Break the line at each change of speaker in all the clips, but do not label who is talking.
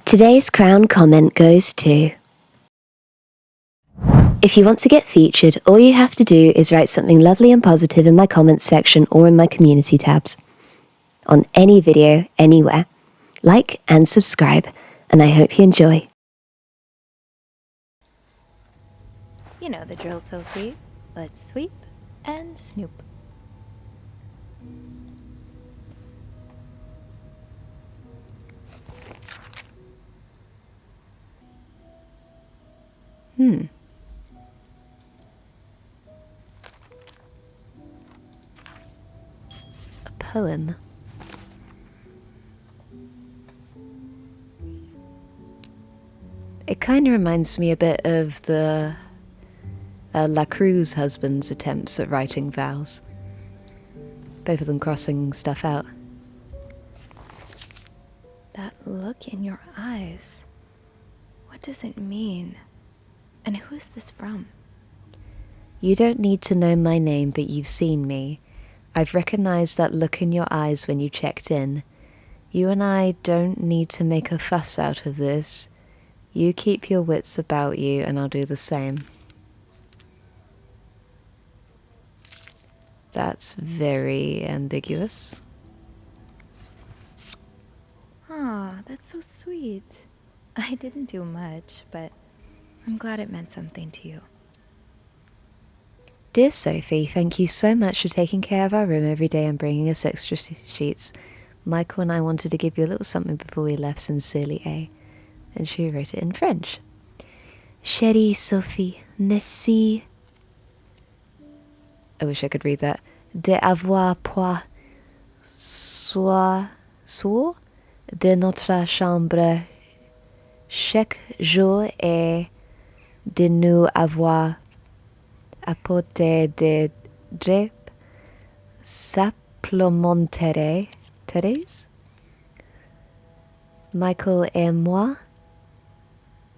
Today's Crown comment goes to... If you want to get featured, all you have to do is write something lovely and positive in my comments section or in my community tabs. On any video, anywhere. Like and subscribe, and I hope you enjoy.
You know the drill, Sophie. Let's sweep and snoop.
A poem. It kind of reminds me a bit of the Lacruz husband's attempts at writing vows. Both of them crossing stuff out.
That look in your eyes. What does it mean? And who is this from?
You don't need to know my name, but you've seen me. I've recognized that look in your eyes when you checked in. You and I don't need to make a fuss out of this. You keep your wits about you, and I'll do the same. That's very ambiguous.
Ah, that's so sweet. I didn't do much, but I'm glad it meant something to you.
Dear Sophie, thank you so much for taking care of our room every day and bringing us extra sheets. Michael and I wanted to give you a little something before we left. Sincerely, A. And she wrote it in French. Chérie Sophie, merci. I wish I could read that. D'avoir point soin de notre chambre chaque jour et de nous avoir apporté des draps supplémentaires. Michael et moi.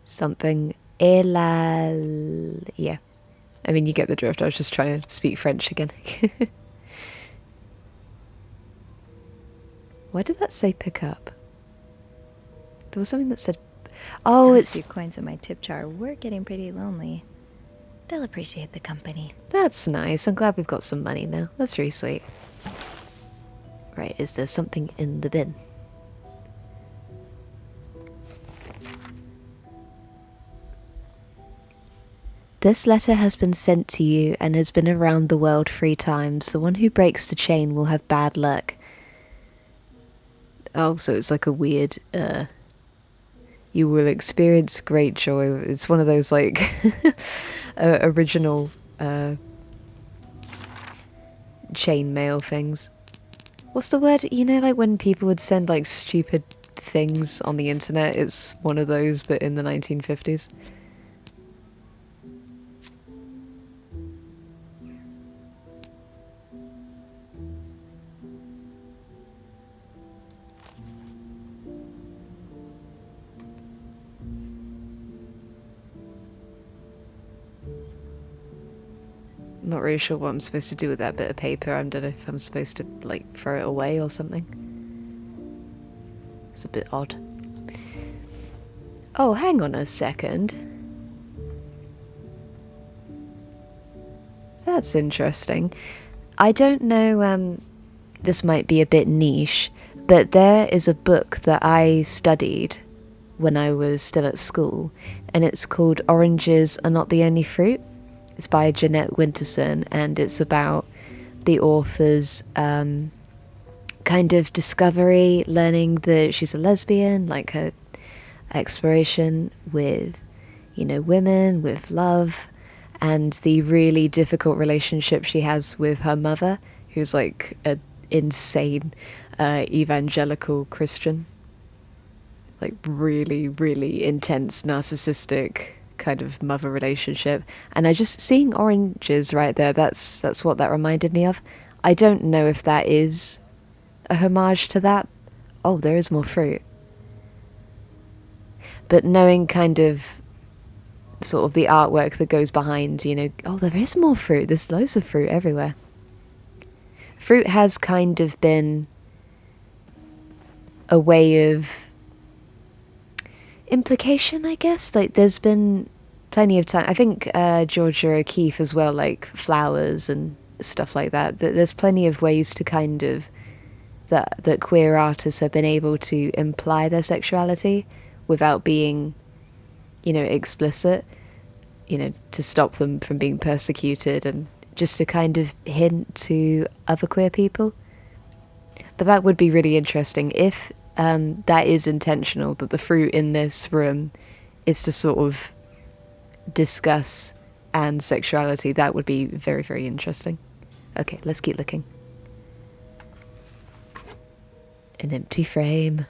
Something. Yeah. I mean, you get the drift. I was just trying to speak French again. Why did that say pick up? There was something that said... Oh,
Those
it's...
few coins in my tip jar were getting pretty lonely. They'll appreciate the company.
That's nice. I'm glad we've got some money now. That's really sweet. Right, is there something in the bin? This letter has been sent to you and has been around the world 3 times. The one who breaks the chain will have bad luck. Oh, so it's like a weird, you will experience great joy. It's one of those, like, original, chain mail things. What's the word? You know, like when people would send, like, stupid things on the internet? It's one of those, but in the 1950s. Not really sure what I'm supposed to do with that bit of paper. I don't know if I'm supposed to, like, throw it away or something. It's a bit odd. Oh, hang on a second. That's interesting. I don't know, this might be a bit niche, but there is a book that I studied when I was still at school, and it's called Oranges Are Not the Only Fruit. It's by Jeanette Winterson, and it's about the author's kind of discovery, learning that she's a lesbian, like her exploration with, you know, women, with love, and the really difficult relationship she has with her mother, who's like an insane evangelical Christian. Like really, really intense, narcissistic kind of mother relationship. And I just seeing oranges right there, that's what that reminded me of. I don't know if that is a homage to that. Oh, there is more fruit. But knowing kind of sort of the artwork that goes behind, you know, oh, there is more fruit. There's loads of fruit everywhere. Fruit has kind of been a way of implication, I guess. Like, there's been plenty of time. I think Georgia O'Keeffe as well, like flowers and stuff like that. There's plenty of ways to kind of that queer artists have been able to imply their sexuality without being, explicit. To stop them from being persecuted and just to kind of hint to other queer people. But that would be really interesting if that is intentional, that the fruit in this room is to sort of discuss and sexuality. That would be very, very interesting. Okay, let's keep looking. An empty frame.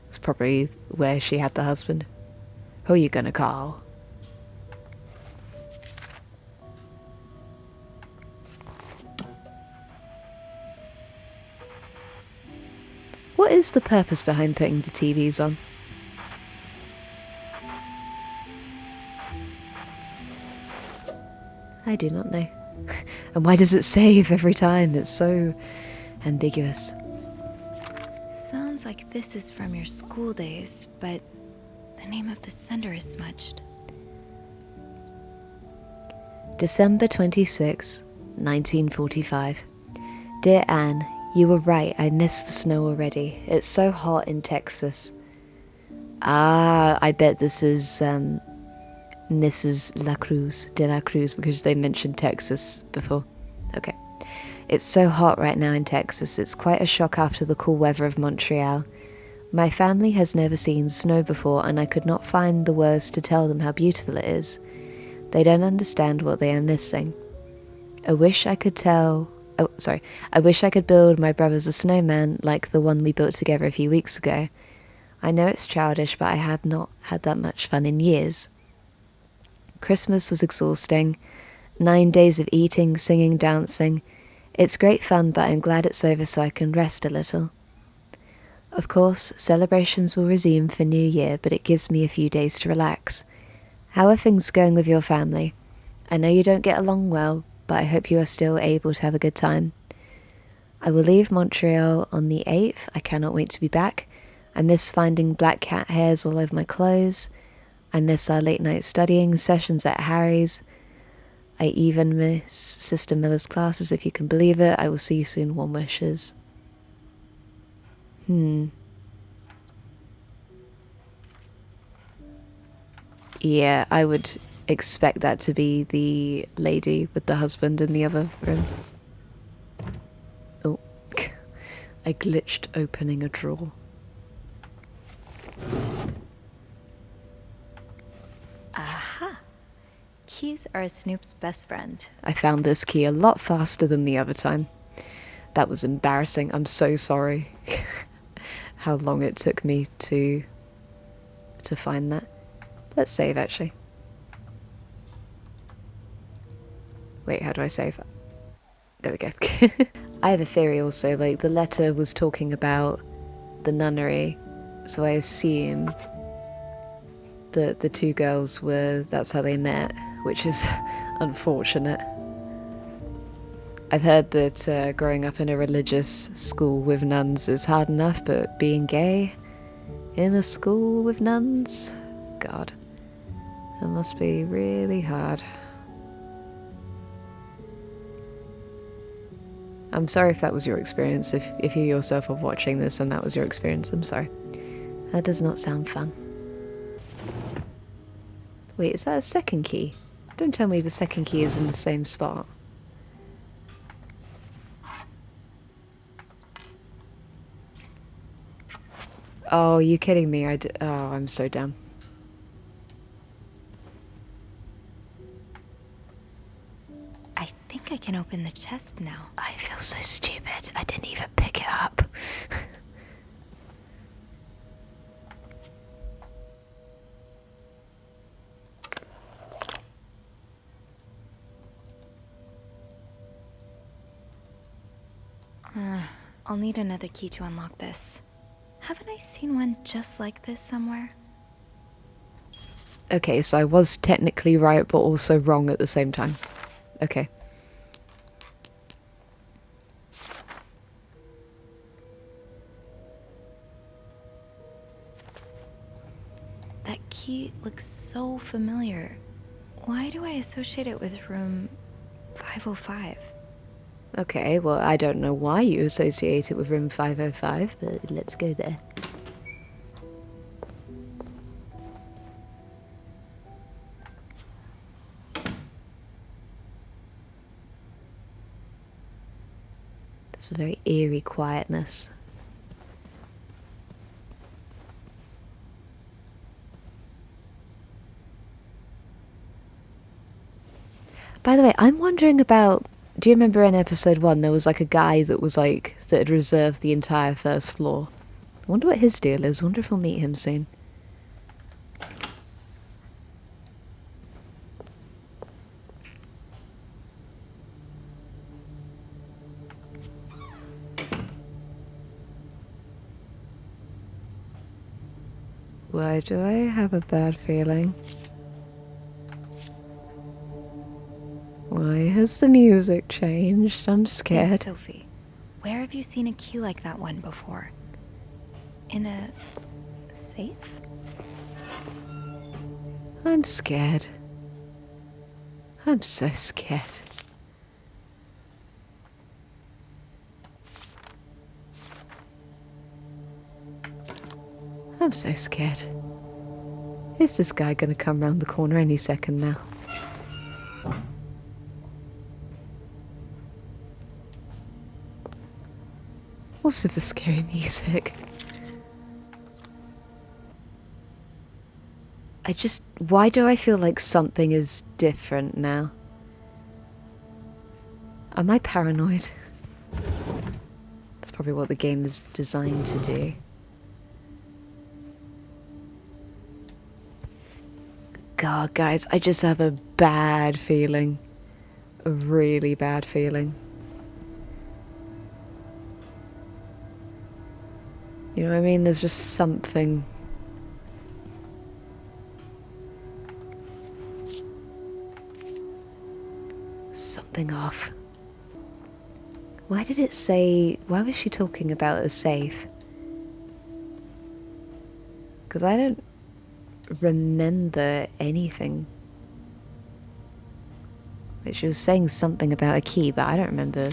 It's probably where she had the husband. Who are you gonna call? What is the purpose behind putting the TVs on? I do not know. And why does it save every time? It's so ambiguous.
Sounds like this is from your school days, but the name of the sender is smudged.
December 26, 1945. Dear Anne, you were right, I missed the snow already. It's so hot in Texas. Ah, I bet this is Mrs. de la Cruz, because they mentioned Texas before. Okay. It's so hot right now in Texas. It's quite a shock after the cool weather of Montreal. My family has never seen snow before, and I could not find the words to tell them how beautiful it is. They don't understand what they are missing. I wish I could build my brothers a snowman like the one we built together a few weeks ago. I know it's childish, but I had not had that much fun in years. Christmas was exhausting. 9 days of eating, singing, dancing. It's great fun, but I'm glad it's over so I can rest a little. Of course, celebrations will resume for New Year, but it gives me a few days to relax. How are things going with your family? I know you don't get along well, but I hope you are still able to have a good time. I will leave Montreal on the 8th. I cannot wait to be back. I miss finding black cat hairs all over my clothes. I miss our late night studying sessions at Harry's. I even miss Sister Miller's classes, if you can believe it. I will see you soon, warm wishes. Yeah, I would expect that to be the lady with the husband in the other room. Oh, I glitched opening a drawer.
Aha! Keys are Snoop's best friend.
I found this key a lot faster than the other time. That was embarrassing. I'm so sorry. How long it took me to find that. Let's save, actually. Wait, how do I save? There we go. I have a theory also, like the letter was talking about the nunnery, so I assume that the two girls that's how they met, which is unfortunate. I've heard that growing up in a religious school with nuns is hard enough, but being gay in a school with nuns, God, that must be really hard. I'm sorry if that was your experience, if you yourself are watching this and that was your experience, I'm sorry. That does not sound fun. Wait, is that a second key? Don't tell me the second key is in the same spot. Oh, you kidding me? Oh, I'm so dumb.
I think I can open the chest now.
I feel so stupid. I didn't even pick it up.
I'll need another key to unlock this. Haven't I seen one just like this somewhere?
Okay, so I was technically right, but also wrong at the same time. Okay.
key looks so familiar. Why do I associate it with room 505?
Okay, well, I don't know why you associate it with room 505, but let's go there. There's a very eerie quietness. By the way, I'm wondering about... Do you remember in episode 1 there was like a guy that was like... that had reserved the entire first floor? I wonder what his deal is. I wonder if we'll meet him soon. Why do I have a bad feeling? Why has the music changed? I'm scared.
Thanks, Sophie. Where have you seen a key like that one before? In a safe?
I'm scared. I'm so scared. I'm so scared. Is this guy gonna come round the corner any second now? What's with the scary music? Why do I feel like something is different now? Am I paranoid? That's probably what the game is designed to do. God, guys, I just have a bad feeling. A really bad feeling. You know what I mean? There's just something. Something off. Why did it say... Why was she talking about a safe? Because I don't remember anything. Like, she was saying something about a key, but I don't remember.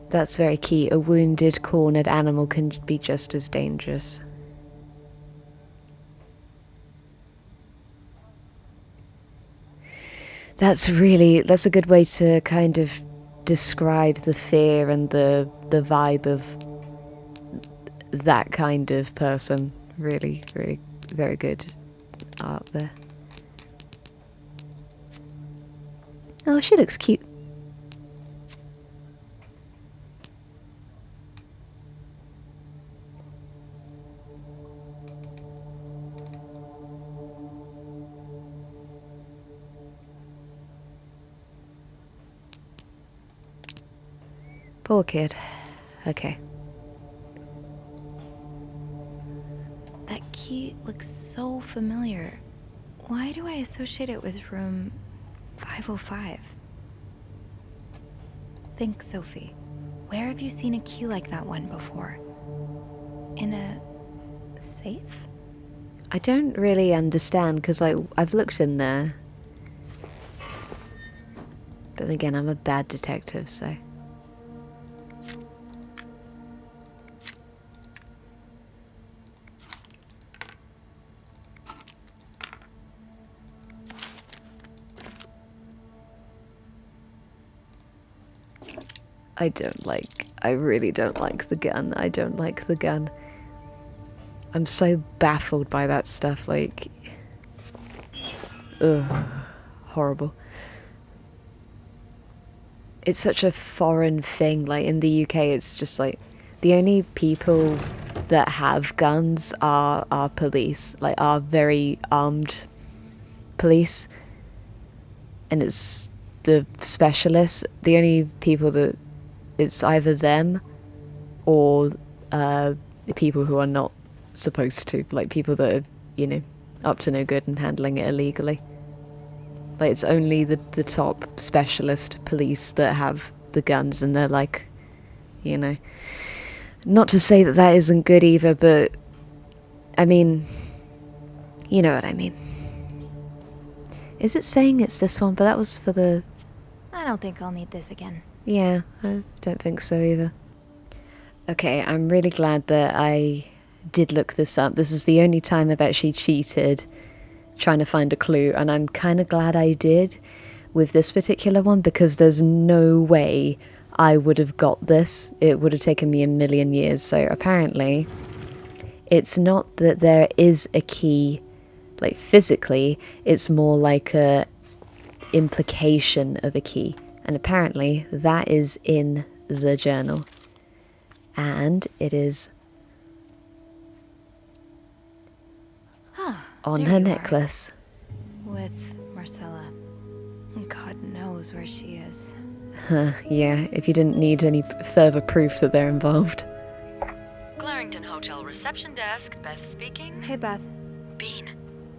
That's very key. A wounded, cornered animal can be just as dangerous. That's a good way to kind of describe the fear and the vibe of that kind of person. Really, really very good art there. Oh, she looks cute. Poor kid. Okay.
That key looks so familiar. Why do I associate it with room 505? Think, Sophie. Where have you seen a key like that one before? In a safe?
I don't really understand because I've looked in there. But again, I'm a bad detective, so... I really don't like the gun. I don't like the gun. I'm so baffled by that stuff, like... Ugh. Horrible. It's such a foreign thing, like in the UK it's just like... The only people that have guns are police, like are very armed police. And it's the specialists, the only people that... It's either them or people who are not supposed to, like people that are, you know, up to no good and handling it illegally. Like, it's only the top specialist police that have the guns, and they're like, you know... Not to say that that isn't good either, but... I mean... You know what I mean. Is it saying it's this one? But that was for the...
I don't think I'll need this again.
Yeah, I don't think so either. Okay, I'm really glad that I did look this up. This is the only time I've actually cheated trying to find a clue, and I'm kind of glad I did with this particular one, because there's no way I would have got this. It would have taken me a million years. So apparently it's not that there is a key, like physically, it's more like a implication of a key, and apparently that is in the journal, and it is on her necklace.
With Marcella. God knows where she is.
Yeah, if you didn't need any further proof that they're involved.
Clarington Hotel reception desk, Beth speaking.
Hey, Beth.
Bean,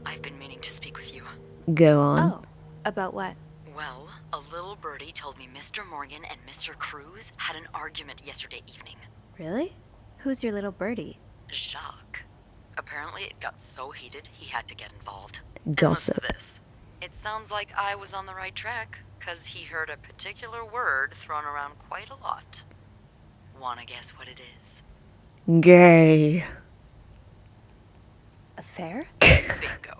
I've been meaning to speak with you.
Go on.
Oh, about what?
Well, a little birdie told me Mr. Morgan and Mr. Cruz had an argument yesterday evening.
Really? Who's your little birdie?
Jacques. Apparently it got so heated he had to get involved.
Gossip.
And listen to this. It sounds like I was on the right track, because he heard a particular word thrown around quite a lot. Wanna guess what it is?
Gay.
Affair?
Bingo.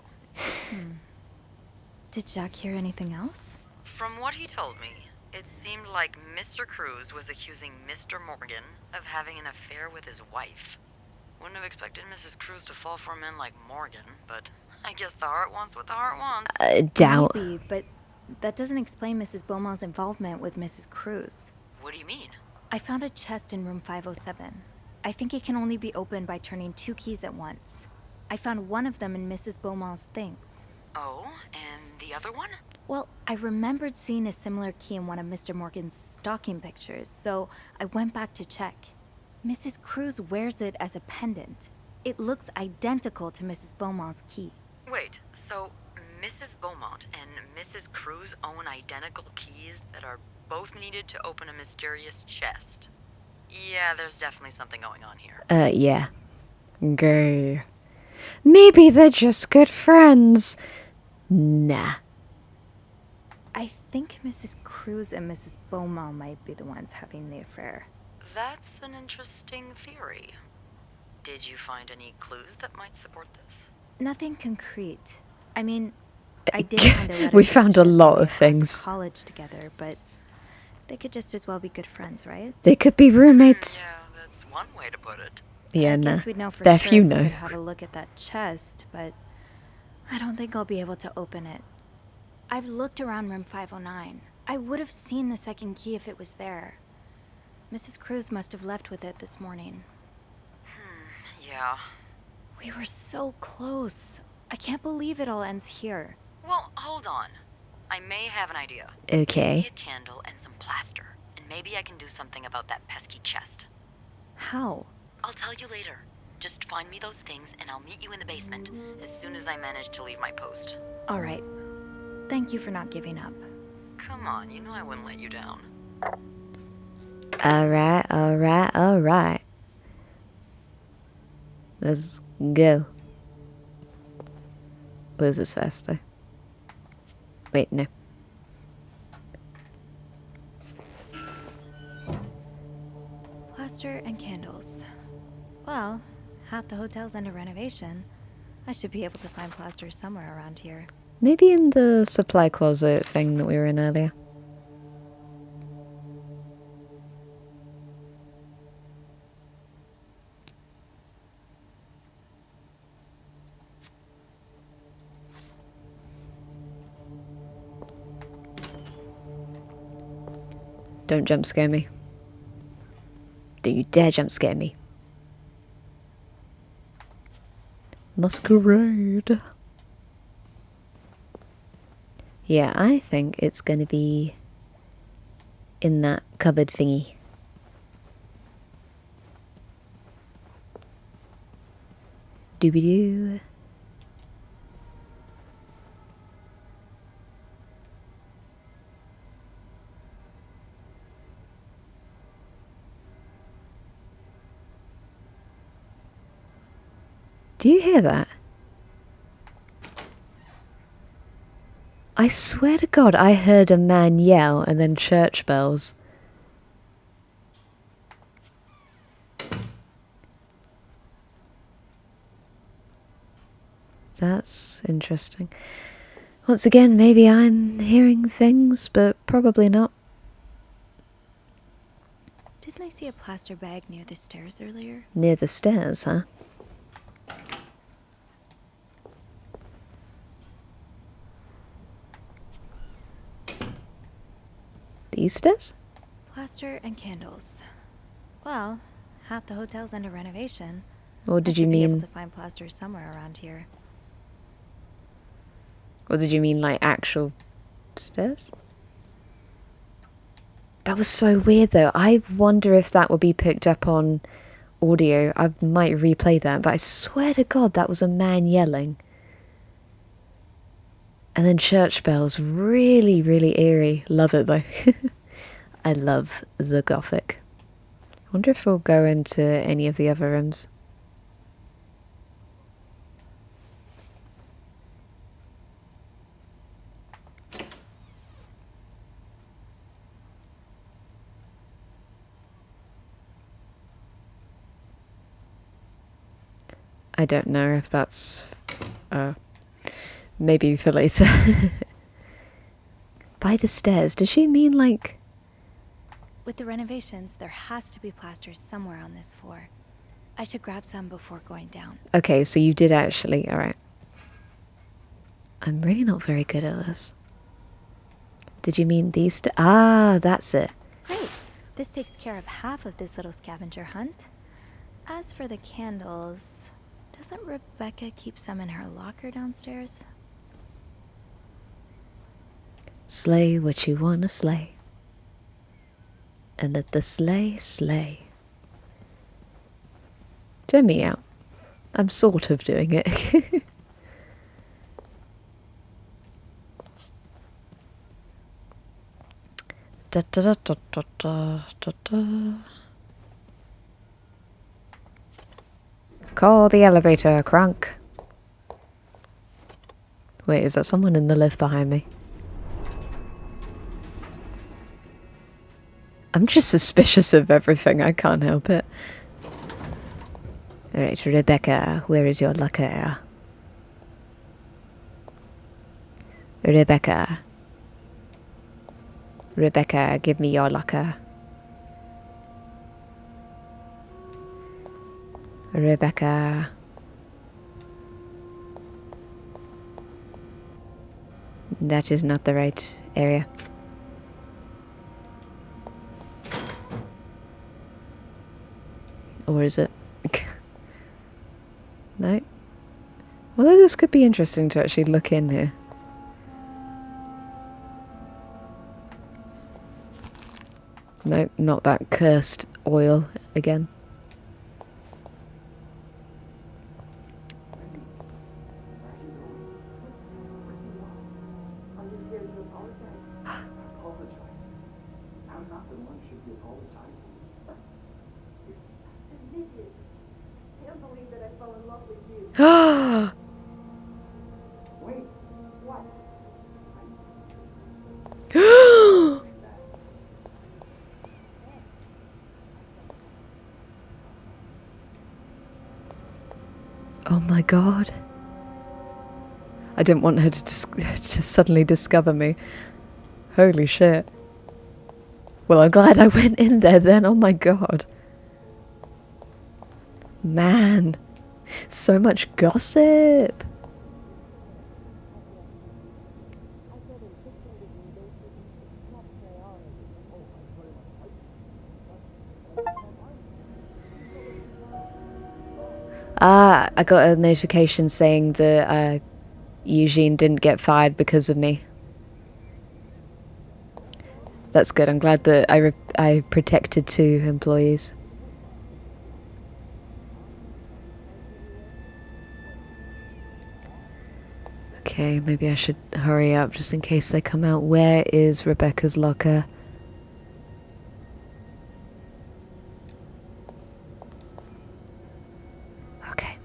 Did Jack hear anything else?
From what he told me, it seemed like Mr. Cruz was accusing Mr. Morgan of having an affair with his wife. Wouldn't have expected Mrs. Cruz to fall for a man like Morgan, but I guess the heart wants what the heart wants.
Doubt.
Maybe, but that doesn't explain Mrs. Beaumont's involvement with Mrs. Cruz.
What do you mean?
I found a chest in room 507. I think it can only be opened by turning 2 keys at once. I found one of them in Mrs. Beaumont's things.
Oh, and the other one?
Well, I remembered seeing a similar key in one of Mr. Morgan's stocking pictures, so I went back to check. Mrs. Cruz wears it as a pendant. It looks identical to Mrs. Beaumont's key.
Wait, so Mrs. Beaumont and Mrs. Cruz own identical keys that are both needed to open a mysterious chest? Yeah, there's definitely something going on here.
Yeah. Gay. Maybe they're just good friends. Nah.
I think Mrs. Cruz and Mrs. Beaumont might be the ones having the affair.
That's an interesting theory. Did you find any clues that might support this?
Nothing concrete. I mean, I did find a letter.
We found a lot of
to
things.
college together, but they could just as well be good friends, right?
They could be roommates.
Yeah, that's one way to put it.
Yeah,
I
nah.
guess we'd know for
Beth,
sure
you
if we
know.
could have a look at that chest, but I don't think I'll be able to open it. I've looked around room 509. I would have seen the second key if it was there. Mrs. Cruz must have left with it this morning.
Yeah.
We were so close. I can't believe it all ends here.
Well, hold on. I may have an idea.
Okay.
A candle and some plaster, and maybe I can do something about that pesky chest.
How?
I'll tell you later. Just find me those things, and I'll meet you in the basement as soon as I manage to leave my post.
All right. Thank you for not giving up.
Come on, you know I wouldn't let you down.
Alright, alright, alright. Let's go. Where's this faster? Wait, no.
Plaster and candles. Well, half the hotel's under renovation. I should be able to find plaster somewhere around here.
Maybe in the supply closet thing that we were in earlier. Don't jump scare me. Don't you dare jump scare me. Masquerade. Yeah, I think it's gonna be in that cupboard thingy. Doobie-doo. Do you hear that? I swear to God, I heard a man yell and then church bells. That's interesting. Once again, maybe I'm hearing things, but probably not.
Didn't I see a plaster bag near the stairs earlier?
Near the stairs, huh? These stairs?
Plaster and candles. Well, half the hotel's under renovation.
Or did
I
you
should be able
mean...
to find plaster somewhere around here.
Or did you mean, like, actual stairs? That was so weird, though. I wonder if that would be picked up on audio. I might replay that, but I swear to God that was a man yelling. And then church bells. Really, really eerie. Love it, though. I love the Gothic. I wonder if we'll go into any of the other rooms. I don't know if that's... maybe for later. By the stairs, does she mean like...
With the renovations, there has to be plaster somewhere on this floor. I should grab some before going down.
Okay, so you did actually... Alright. I'm really not very good at this. Did you mean these... Ah, that's it.
Great. This takes care of half of this little scavenger hunt. As for the candles... Doesn't Rebecca keep some in her locker downstairs?
Slay what you wanna slay. And let the sleigh slay. Turn me out. I'm sort of doing it. Da, da, da, da, da, da, da, da. Call the elevator, Crunk. Wait, is that someone in the lift behind me? I'm just suspicious of everything, I can't help it. Alright, Rebecca, where is your locker? Rebecca. Rebecca, give me your locker. Rebecca. That is not the right area. Or is it? No? Although this could be interesting to actually look in here. No, not that cursed oil again. Oh my God. I didn't want her to just suddenly discover me. Holy shit. Well, I'm glad I went in there then. Oh my God. Man. So much gossip. Ah, I got a notification saying that Eugene didn't get fired because of me. That's good. I'm glad that I protected 2 employees. Okay, maybe I should hurry up just in case they come out. Where is Rebecca's locker? Okay.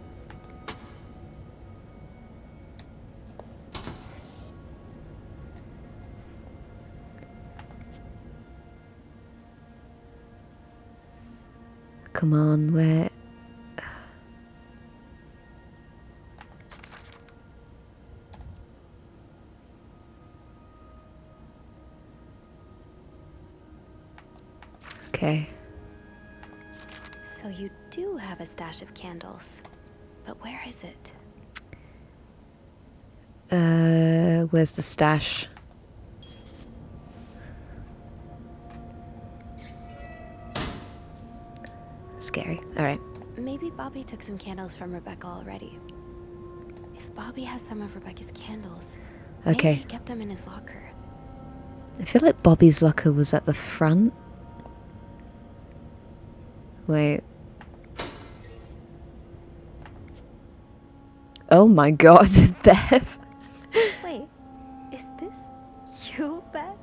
Come on, where... Okay.
So you do have a stash of candles. But where is it?
Where's the stash? Scary. Alright.
Maybe Bobby took some candles from Rebecca already. If Bobby has some of Rebecca's candles, maybe
Okay.
he kept them in his locker.
I feel like Bobby's locker was at the front. Wait. Oh my god, Beth.
Wait, is this you, Beth?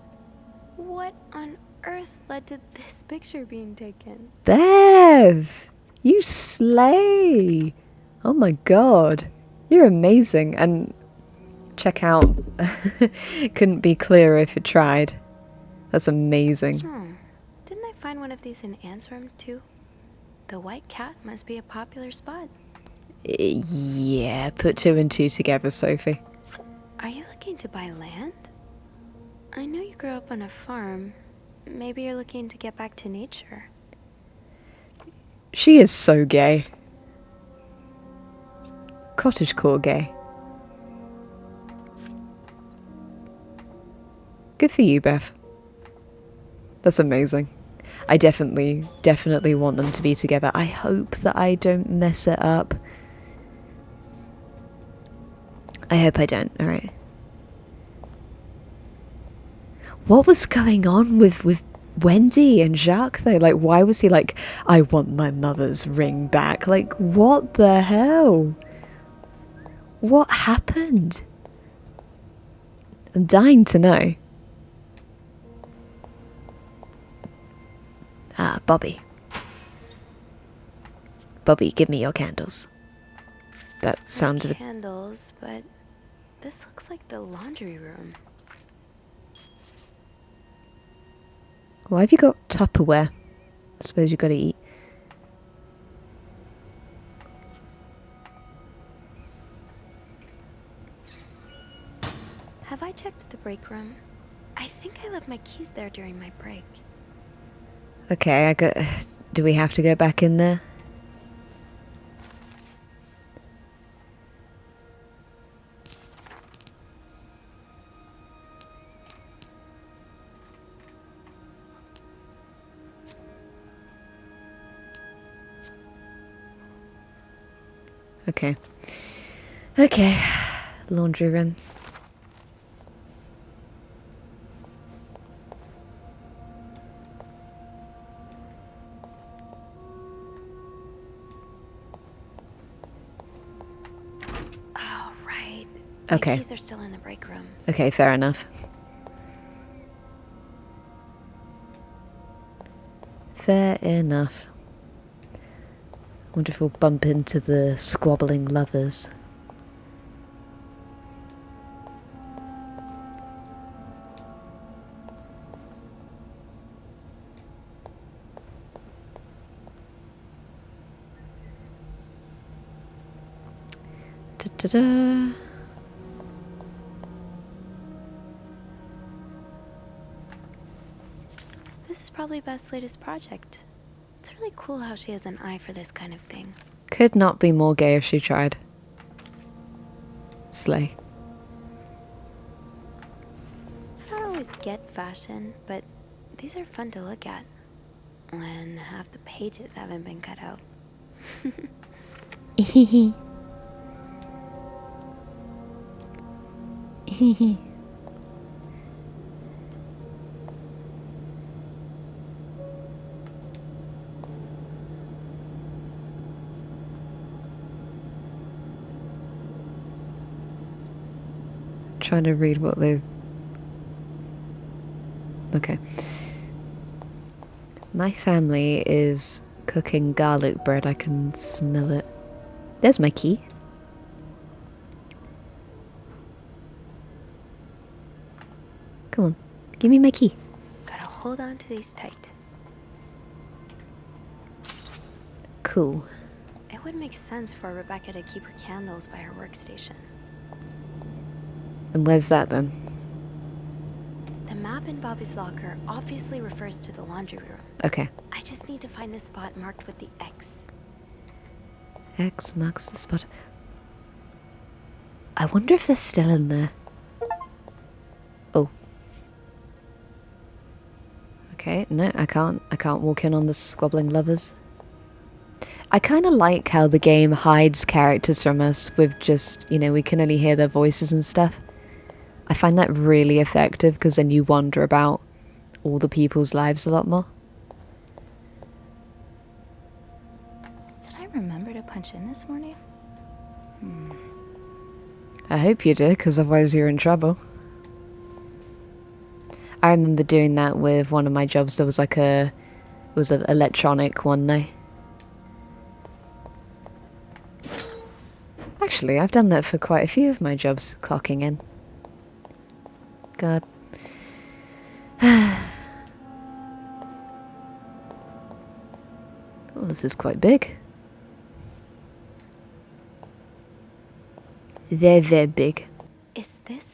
What on earth led to this picture being taken?
Bev! You slay! Oh my god. You're amazing. And check out. Couldn't be clearer if it tried. That's amazing.
Didn't I find one of these in Anne's room too? The white cat must be a popular spot.
Yeah, put 2 and 2 together, Sophie.
Are you looking to buy land? I know you grew up on a farm. Maybe you're looking to get back to nature.
She is so gay. Cottagecore gay. Good for you, Beth. That's amazing. I definitely want them to be together. I hope that I don't mess it up. I hope I don't. Alright. What was going on with Wendy and Jacques though? Like, why was he like, I want my mother's ring back? Like, what the hell? What happened? I'm dying to know. Ah, Bobby. Bobby, give me your candles. That sounded...
Candles, but this looks like the laundry room.
Why have you got Tupperware? I suppose you gotta eat.
Have I checked the break room? I think I left my keys there during my break.
Okay, I got... Do we have to go back in there? Okay. Okay. Laundry room.
Oh, right.
Okay.
My keys are still in the break room.
Okay, fair enough. Fair enough. Wonder if we'll bump into the squabbling lovers. Da-da-da.
This is probably Beth's latest project. It's really cool how she has an eye for this kind of thing.
Could not be more gay if she tried. Slay.
I don't always get fashion, but these are fun to look at. When half the pages haven't been cut out.
Trying to read what they... Okay. My family is cooking garlic bread. I can smell it. There's my key. Come on. Give me my key.
Gotta hold on to these tight.
Cool.
It would make sense for Rebecca to keep her candles by her workstation.
And where's that then?
The map in Bobby's locker obviously refers to the laundry room.
Okay.
I just need to find the spot marked with the X.
X marks the spot. I wonder if they're still in there. Oh. Okay, no, I can't walk in on the squabbling lovers. I kind of like how the game hides characters from us with just, you know, we can only hear their voices and stuff. I find that really effective because then you wonder about all the people's lives a lot more.
Did I remember to punch in this morning?
I hope you did, because otherwise you're in trouble. I remember doing that with one of my jobs. There was like it was an electronic one day. Actually, I've done that for quite a few of my jobs, clocking in. God. Oh, this is quite big. They're very big.
Is this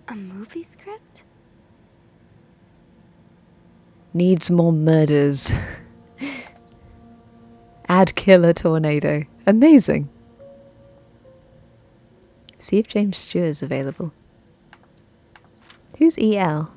a movie script?
Needs more murders. Add killer tornado. Amazing. See if James Stewart is available. Who's EL?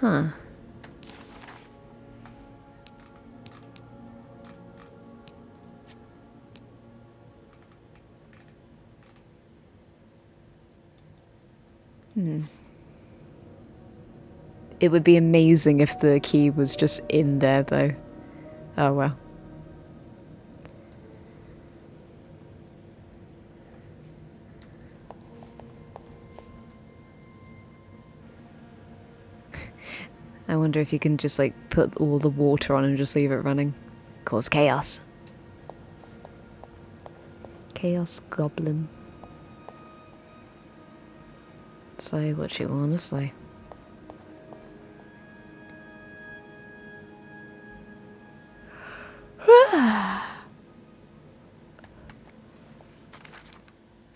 Huh. It would be amazing if the key was just in there, though. Oh, well. I wonder if you can just, like, put all the water on and just leave it running. Cause chaos. Chaos Goblin. Say what you want to say.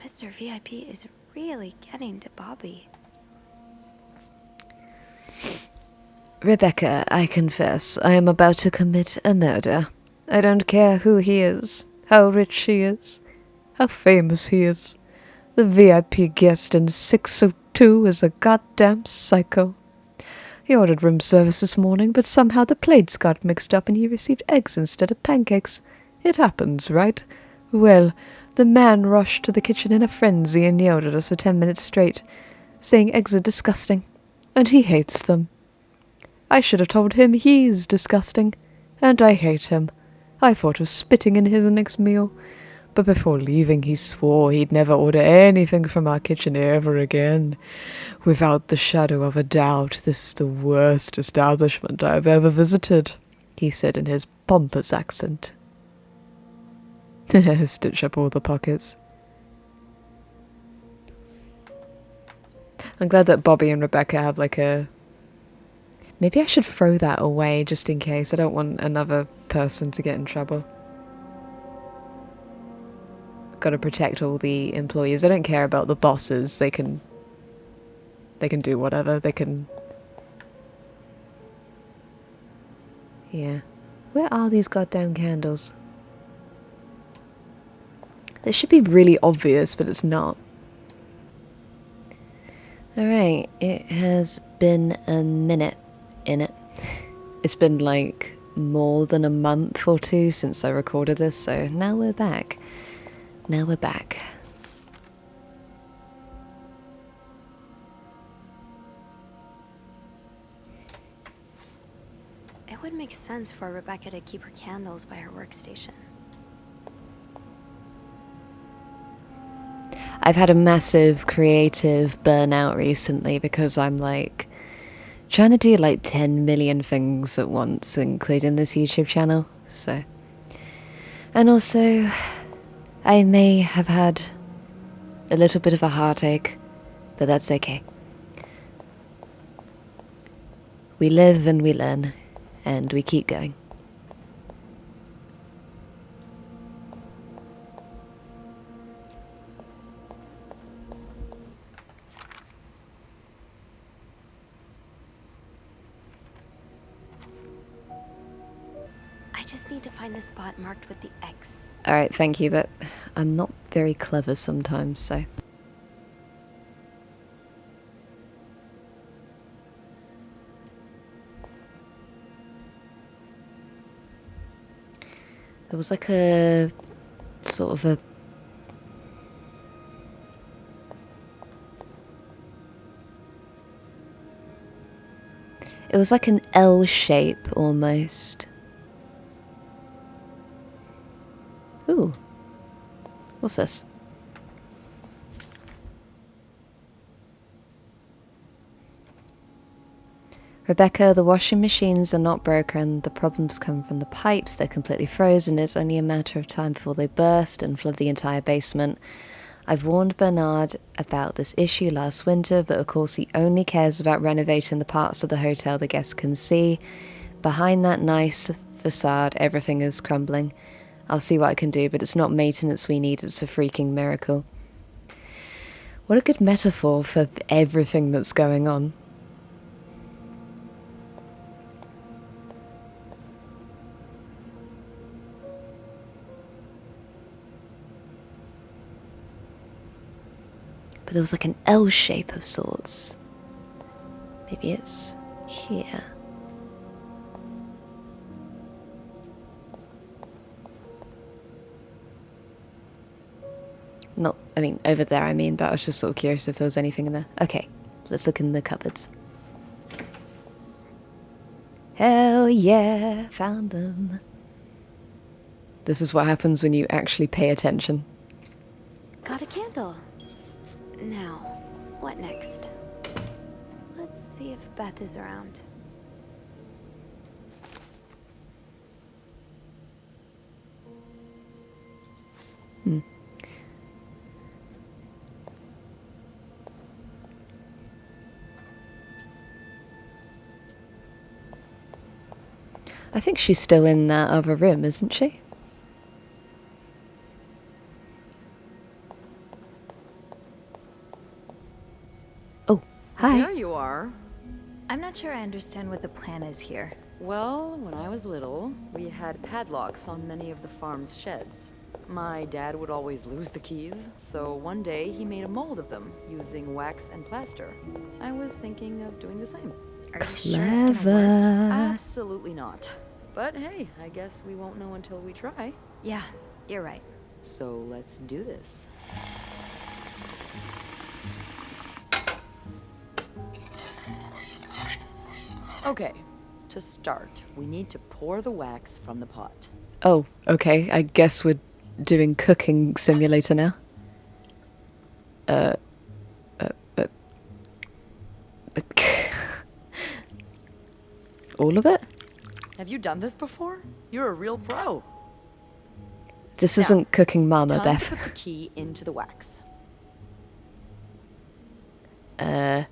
Mr. VIP is really getting to Bobby.
Rebecca, I confess, I am about to commit a murder. I don't care who he is, how rich he is, how famous he is. The VIP guest in 602 is a goddamn psycho. He ordered room service this morning, but somehow the plates got mixed up and he received eggs instead of pancakes. It happens, right? Well, the man rushed to the kitchen in a frenzy and yelled at us for 10 minutes straight, saying eggs are disgusting, and he hates them. I should have told him he's disgusting, and I hate him. I thought of spitting in his next meal, but before leaving he swore he'd never order anything from our kitchen ever again. Without the shadow of a doubt, this is the worst establishment I've ever visited, he said in his pompous accent. Stitch up all the pockets. I'm glad that Bobby and Rebecca have like a... Maybe I should throw that away just in case. I don't want another person to get in trouble. Gotta protect all the employees. I don't care about the bosses. They can do whatever. They can... Yeah. Where are these goddamn candles? They should be really obvious, but it's not. Alright, it has been a minute in it. It's been like more than a month or two since I recorded this, so now we're back. Now we're back.
It would make sense for Rebecca to keep her candles by her workstation.
I've had a massive creative burnout recently because I'm like trying to do like 10 million things at once, including this YouTube channel. So, and also I may have had a little bit of a heartache, but that's okay. We live and we learn, and we keep going.
I just need to find the spot marked with the X.
Alright, thank you, but I'm not very clever sometimes, so... There was like a... sort of a... It was like an L shape, almost. Ooh. What's this? Rebecca, the washing machines are not broken. The problems come from the pipes. They're completely frozen. It's only a matter of time before they burst and flood the entire basement. I've warned Bernard about this issue last winter, but of course he only cares about renovating the parts of the hotel the guests can see. Behind that nice facade, everything is crumbling. I'll see what I can do, but it's not maintenance we need, it's a freaking miracle. What a good metaphor for everything that's going on. But there was like an L shape of sorts. Maybe it's here. Not, I mean, over there, I mean, but I was just sort of curious if there was anything in there. Okay, let's look in the cupboards. Hell yeah, found them. This is what happens when you actually pay attention.
Got a candle. Now, what next? Let's see if Beth is around.
I think she's still in that other room, isn't she? Oh, hi.
There you are.
I'm not sure I understand what the plan is here.
Well, when I was little, we had padlocks on many of the farm's sheds. My dad would always lose the keys, so one day he made a mold of them using wax and plaster. I was thinking of doing the same.
Are you sure it's gonna work?
Absolutely not. But hey, I guess we won't know until we try.
Yeah, you're right.
So let's do this. Okay, to start, we need to pour the wax from the pot.
Oh, okay. I guess we're doing cooking simulator now. All of it?
Have you done this before? You're a real pro.
This
Now,
isn't cooking mama,
Time
Beth.
to put the key into the wax.
I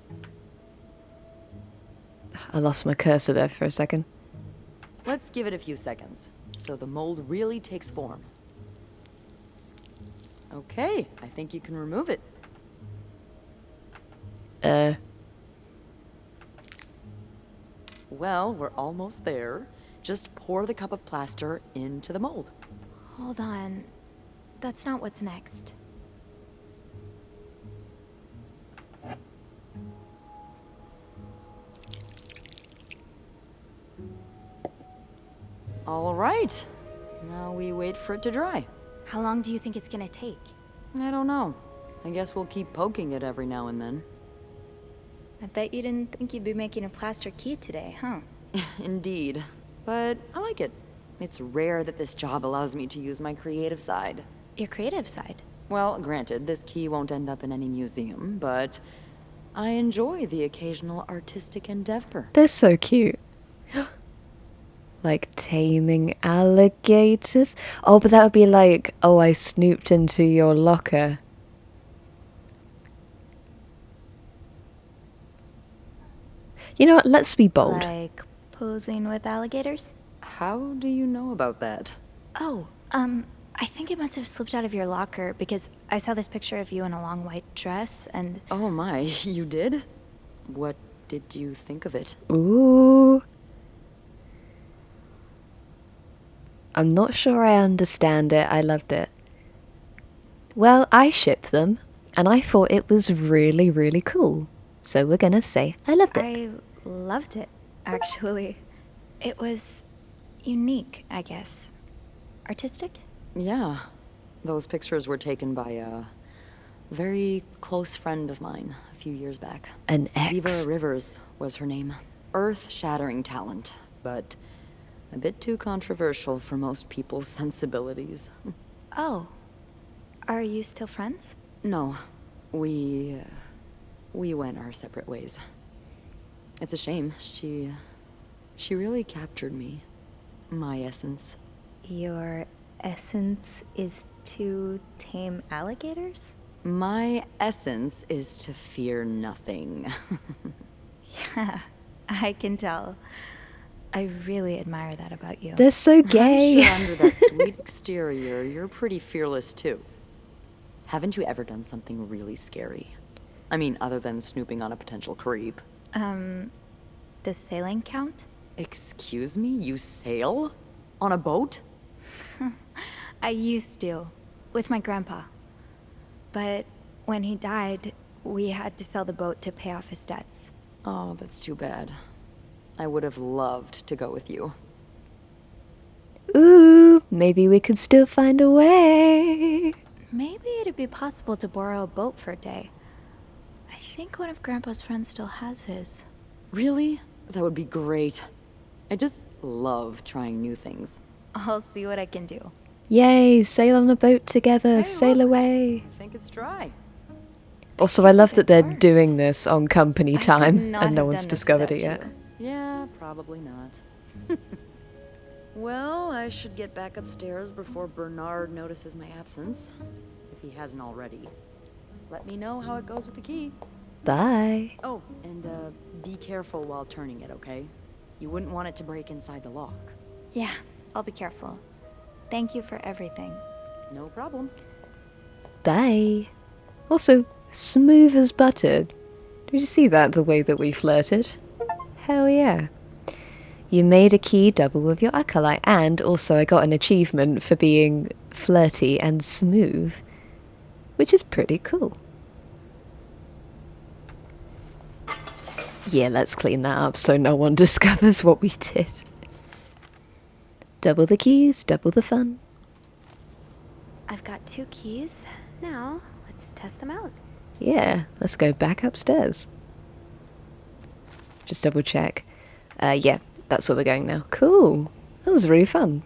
lost my cursor there for a second.
Let's give it a few seconds, so the mold really takes form. Okay, I think you can remove it. Well, we're almost there. Just pour the cup of plaster into the mold.
Hold on. That's not what's next.
All right. Now we wait for it to dry.
How long do you think it's gonna take?
I don't know. I guess we'll keep poking it every now and then.
I bet you didn't think you'd be making a plaster key today, huh?
Indeed. But I like it. It's rare that this job allows me to use my creative side.
Your creative side.
Well, granted, this key won't end up in any museum, but I enjoy the occasional artistic endeavor.
They're so cute. Like taming alligators? Oh, but that would be like, oh, I snooped into your locker. You know what? Let's be bold.
Like posing with alligators?
How do you know about that?
Oh, I think it must have slipped out of your locker because I saw this picture of you in a long white dress and...
Oh my, you did? What did you think of it?
Ooh. I'm not sure I understand it. I loved it. Well, I ship them, and I thought it was really, really cool. So we're gonna say I loved it.
I loved it, actually. It was unique, I guess. Artistic?
Yeah. Those pictures were taken by a very close friend of mine a few years back.
An
Ziva
ex.
Rivers was her name. Earth-shattering talent, but a bit too controversial for most people's sensibilities.
Oh. Are you still friends?
No. We went our separate ways. It's a shame. She really captured me. My essence.
Your essence is to tame alligators?
My essence is to fear nothing.
Yeah, I can tell. I really admire that about you.
They're so gay.
I'm sure under that sweet exterior, you're pretty fearless too. Haven't you ever done something really scary? I mean, other than snooping on a potential creep.
Does sailing count?
Excuse me? You sail? On a boat?
I used to, with my grandpa. But when he died, we had to sell the boat to pay off his debts.
Oh, that's too bad. I would have loved to go with you.
Ooh, maybe we could still find a way.
Maybe it'd be possible to borrow a boat for a day. I think one of Grandpa's friends still has his.
Really? That would be great. I just love trying new things.
I'll see what I can do.
Yay, sail on a boat together,
Hey,
sail
look.
away.
I think it's dry.
Also, I love that they're
worked.
doing this on company
I could
time
not
and no
have
one's
done this
discovered it
without
yet.
you.
Yeah, probably not. Well, I should get back upstairs before Bernard notices my absence. If he hasn't already. Let me know how it goes with the key.
Bye.
Oh, and be careful while turning it, okay? You wouldn't want it to break inside the lock.
Yeah, I'll be careful. Thank you for everything.
No problem.
Bye. Also, smooth as butter. Did you see that, the way that we flirted? Hell yeah. You made a key double with your acolyte, and also I got an achievement for being flirty and smooth, which is pretty cool. Yeah, let's clean that up so no one discovers what we did. Double the keys, double the fun.
I've got 2 keys. Now, let's test them out.
Yeah, let's go back upstairs. Just double check. Yeah, that's where we're going now. Cool. That was really fun.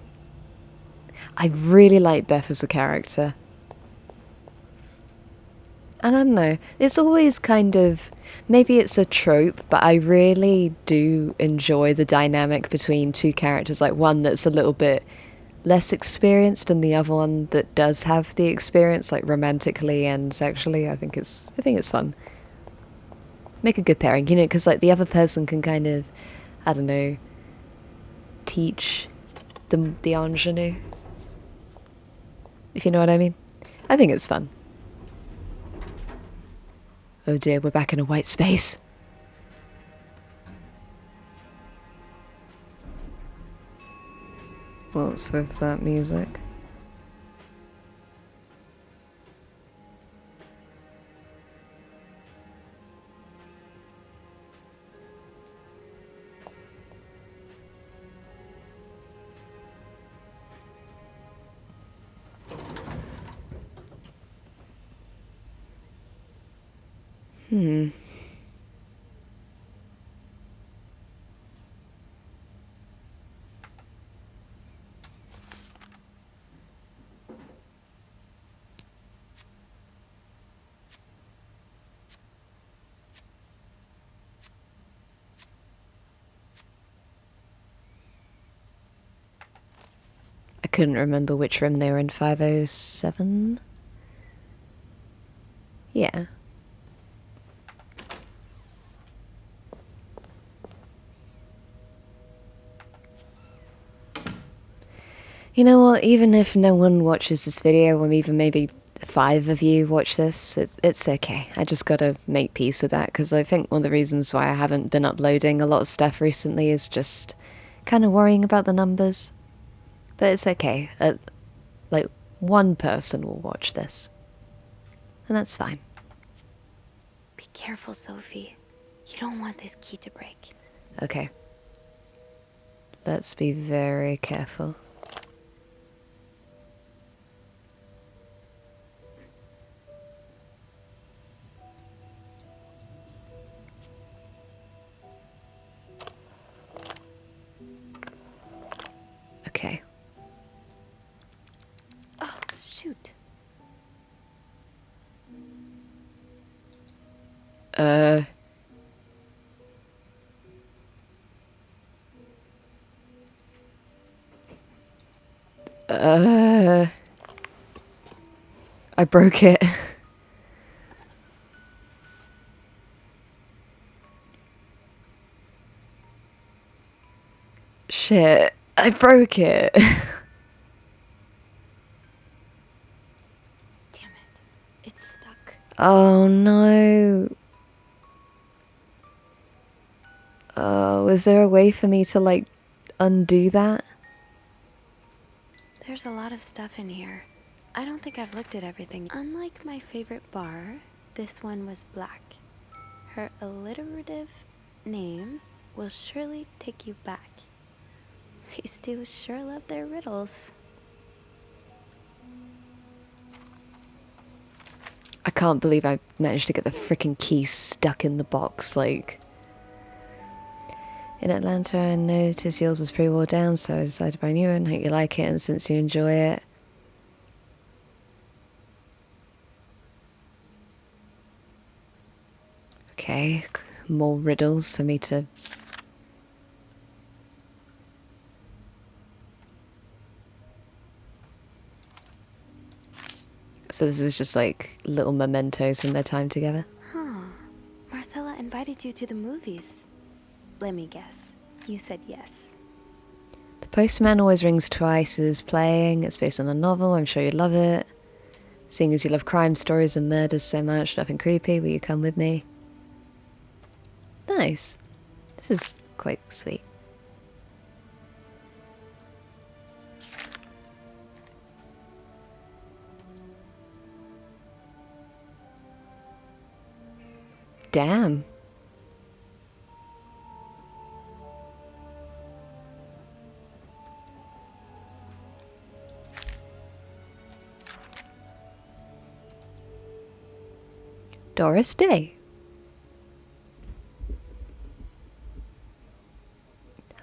I really like Beth as a character. And I don't know, it's always kind of, maybe it's a trope, but I really do enjoy the dynamic between two characters, like one that's a little bit less experienced and the other one that does have the experience, like romantically and sexually. I think it's fun. Make a good pairing, you know, because like the other person can kind of, I don't know, teach the ingenue, if you know what I mean. I think it's fun. Oh dear, we're back in a white space. What's with that music? couldn't remember which room they were in. 507? Yeah. You know what, even if no one watches this video, or even maybe 5 of you watch this, it's okay. I just gotta make peace with that, because I think one of the reasons why I haven't been uploading a lot of stuff recently is just kind of worrying about the numbers. But it's okay. Like, one person will watch this. And that's fine.
Be careful, Sophie. You don't want this key to break.
Okay. Let's be very careful. Okay.
Oh, shoot.
I broke it. Shit. I broke it.
Damn it. It's stuck.
Oh no. Oh, is there a way for me to, like, undo that?
There's a lot of stuff in here. I don't think I've looked at everything. Unlike my favorite bar, this one was black. Her alliterative name will surely take you back. These two sure love their riddles.
I can't believe I managed to get the freaking key stuck in the box, like... In Atlanta, I noticed yours was pretty well down, so I decided to buy a new one. Hope you like it, and since you enjoy it... Okay, more riddles for me to... So this is just like little mementos from their time together.
Huh. Marcella invited you to the movies. Let me guess. You said yes.
The Postman Always Rings Twice is playing. It's based on a novel. I'm sure you'd love it. Seeing as you love crime stories and murders so much, nothing creepy, will you come with me? Nice. This is quite sweet. Damn. Doris Day.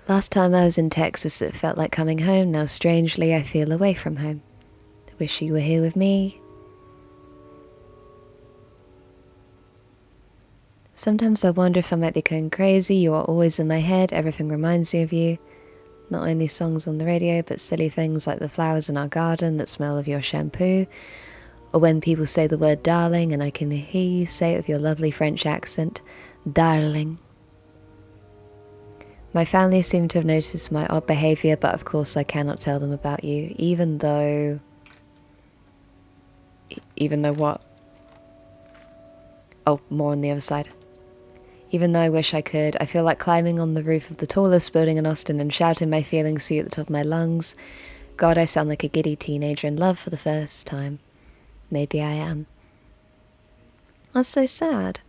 Last time I was in Texas, it felt like coming home. Now, strangely, I feel away from home. I wish you were here with me. Sometimes I wonder if I might be going crazy. You are always in my head. Everything reminds me of you. Not only songs on the radio, but silly things like the flowers in our garden that smell of your shampoo. Or when people say the word darling and I can hear you say it with your lovely French accent. Darling. My family seem to have noticed my odd behaviour, but of course I cannot tell them about you, even though... Even though what? Oh, more on the other side. Even though I wish I could, I feel like climbing on the roof of the tallest building in Austin and shouting my feelings to you at the top of my lungs. God, I sound like a giddy teenager in love for the first time. Maybe I am. That's so sad.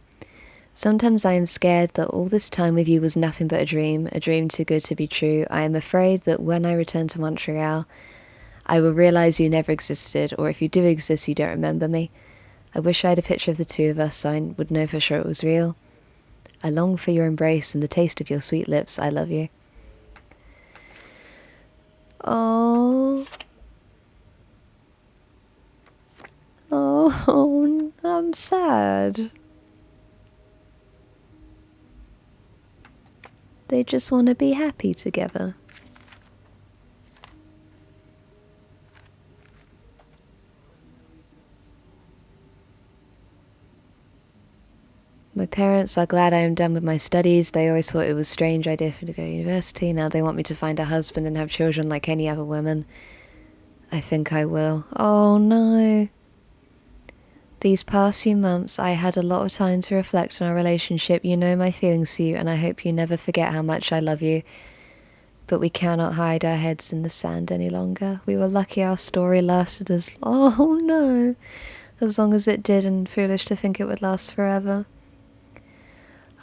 Sometimes I am scared that all this time with you was nothing but a dream too good to be true. I am afraid that when I return to Montreal, I will realise you never existed, or if you do exist, you don't remember me. I wish I had a picture of the two of us so I would know for sure it was real. I long for your embrace and the taste of your sweet lips. I love you. Oh. Oh, I'm sad. They just want to be happy together. parents are glad I am done with my studies. They always thought it was a strange idea for me to go to university. Now they want me to find a husband and have children like any other woman. I think I will. Oh no. These past few months, I had a lot of time to reflect on our relationship. You know my feelings for you, and I hope you never forget how much I love you. But we cannot hide our heads in the sand any longer. We were lucky our story lasted as long as it did, and foolish to think it would last forever.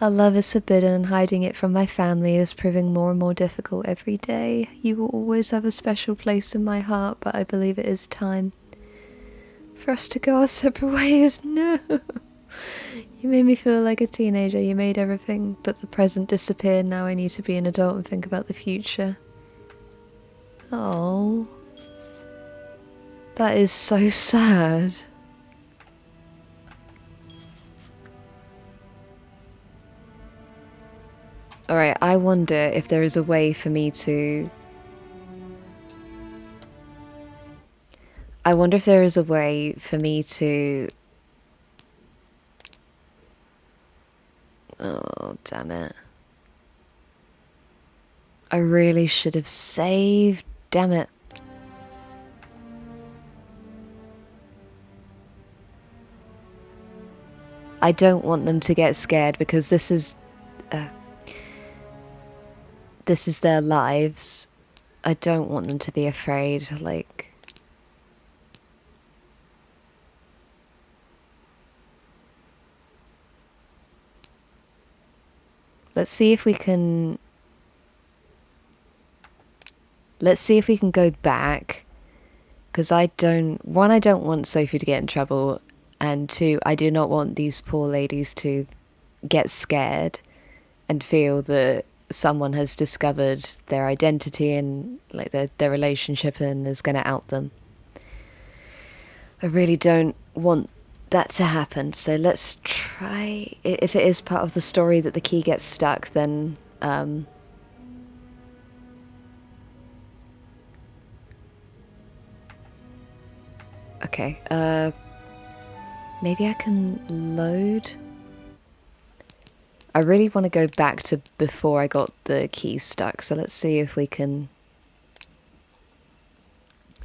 Our love is forbidden, and hiding it from my family is proving more and more difficult every day. You will always have a special place in my heart, but I believe it is time for us to go our separate ways. No. You made me feel like a teenager. You made everything but the present disappear. Now I need to be an adult and think about the future. Oh. That is so sad. Alright, I wonder if there is a way for me to... Oh, damn it. I really should have saved. Damn it. I don't want them to get scared because this is their lives. I don't want them to be afraid, like... Let's see if we can go back, because I don't want Sophie to get in trouble, and 2, I do not want these poor ladies to get scared and feel that someone has discovered their identity and like their relationship and is going to out them. I really don't want that to happen, so let's try. If it is part of the story that the key gets stuck, then okay, maybe I can load. I really want to go back to before I got the key stuck, so let's see if we can...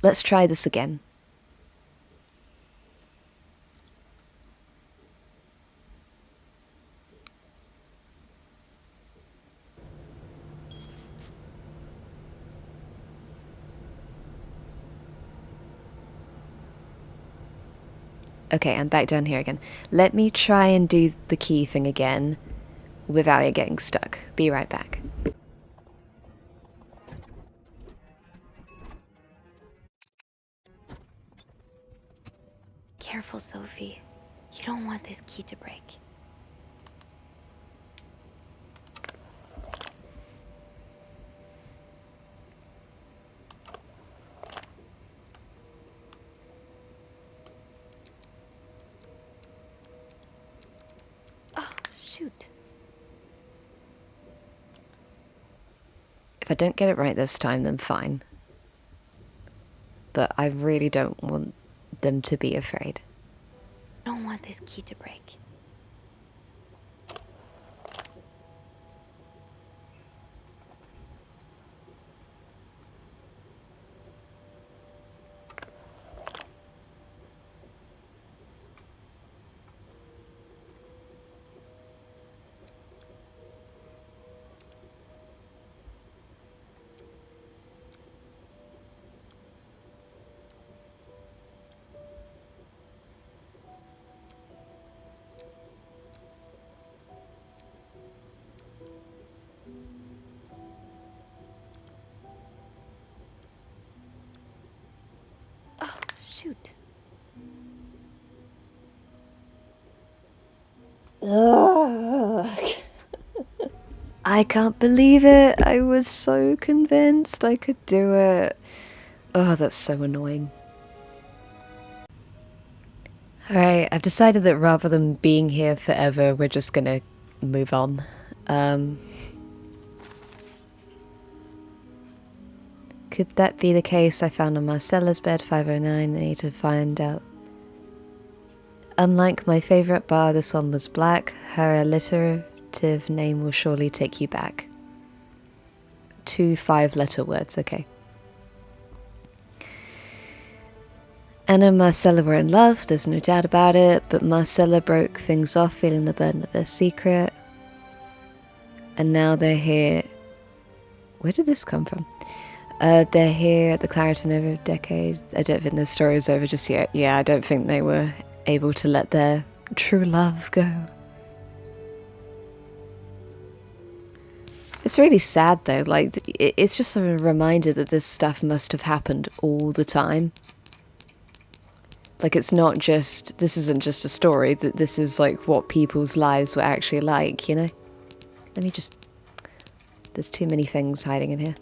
Let's try this again. Okay, I'm back down here again. Let me try and do the key thing again without it getting stuck. Be right back.
Careful, Sophie. You don't want this key to break. Oh, shoot.
If I don't get it right this time, then fine. But I really don't want them to be afraid.
I don't want this key to break. Oh, shoot.
Ugh. I can't believe it. I was so convinced I could do it. Oh, that's so annoying. Alright, I've decided that rather than being here forever, we're just gonna move on. Could that be the case? I found on Marcella's bed, 509. I need to find out. Unlike my favourite bar, this one was black. Her alliterative name will surely take you back. 2 5-letter words, okay. Anna and Marcella were in love, there's no doubt about it, but Marcella broke things off, feeling the burden of their secret. And now they're here. Where did this come from? They're here at the Claritin over a decade. I don't think the story is over just yet. Yeah, I don't think they were able to let their true love go. It's really sad though, like, it's just a reminder that this stuff must have happened all the time. Like, it's not just, this isn't just a story, that this is like what people's lives were actually like, you know? Let me just, there's too many things hiding in here.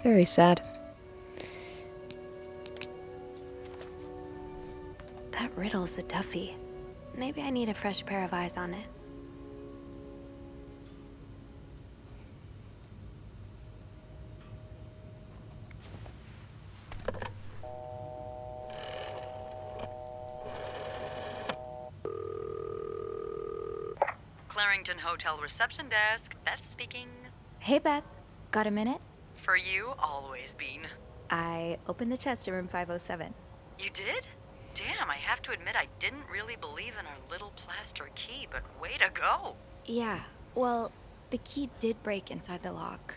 Very sad.
That riddle's a toughie. Maybe I need a fresh pair of eyes on it.
Clarington Hotel reception desk. Beth speaking.
Hey, Beth. Got a minute?
For you, always, Bean.
I opened the chest in room 507.
You did? Damn, I have to admit I didn't really believe in our little plaster key, but way to go.
Yeah, well, the key did break inside the lock.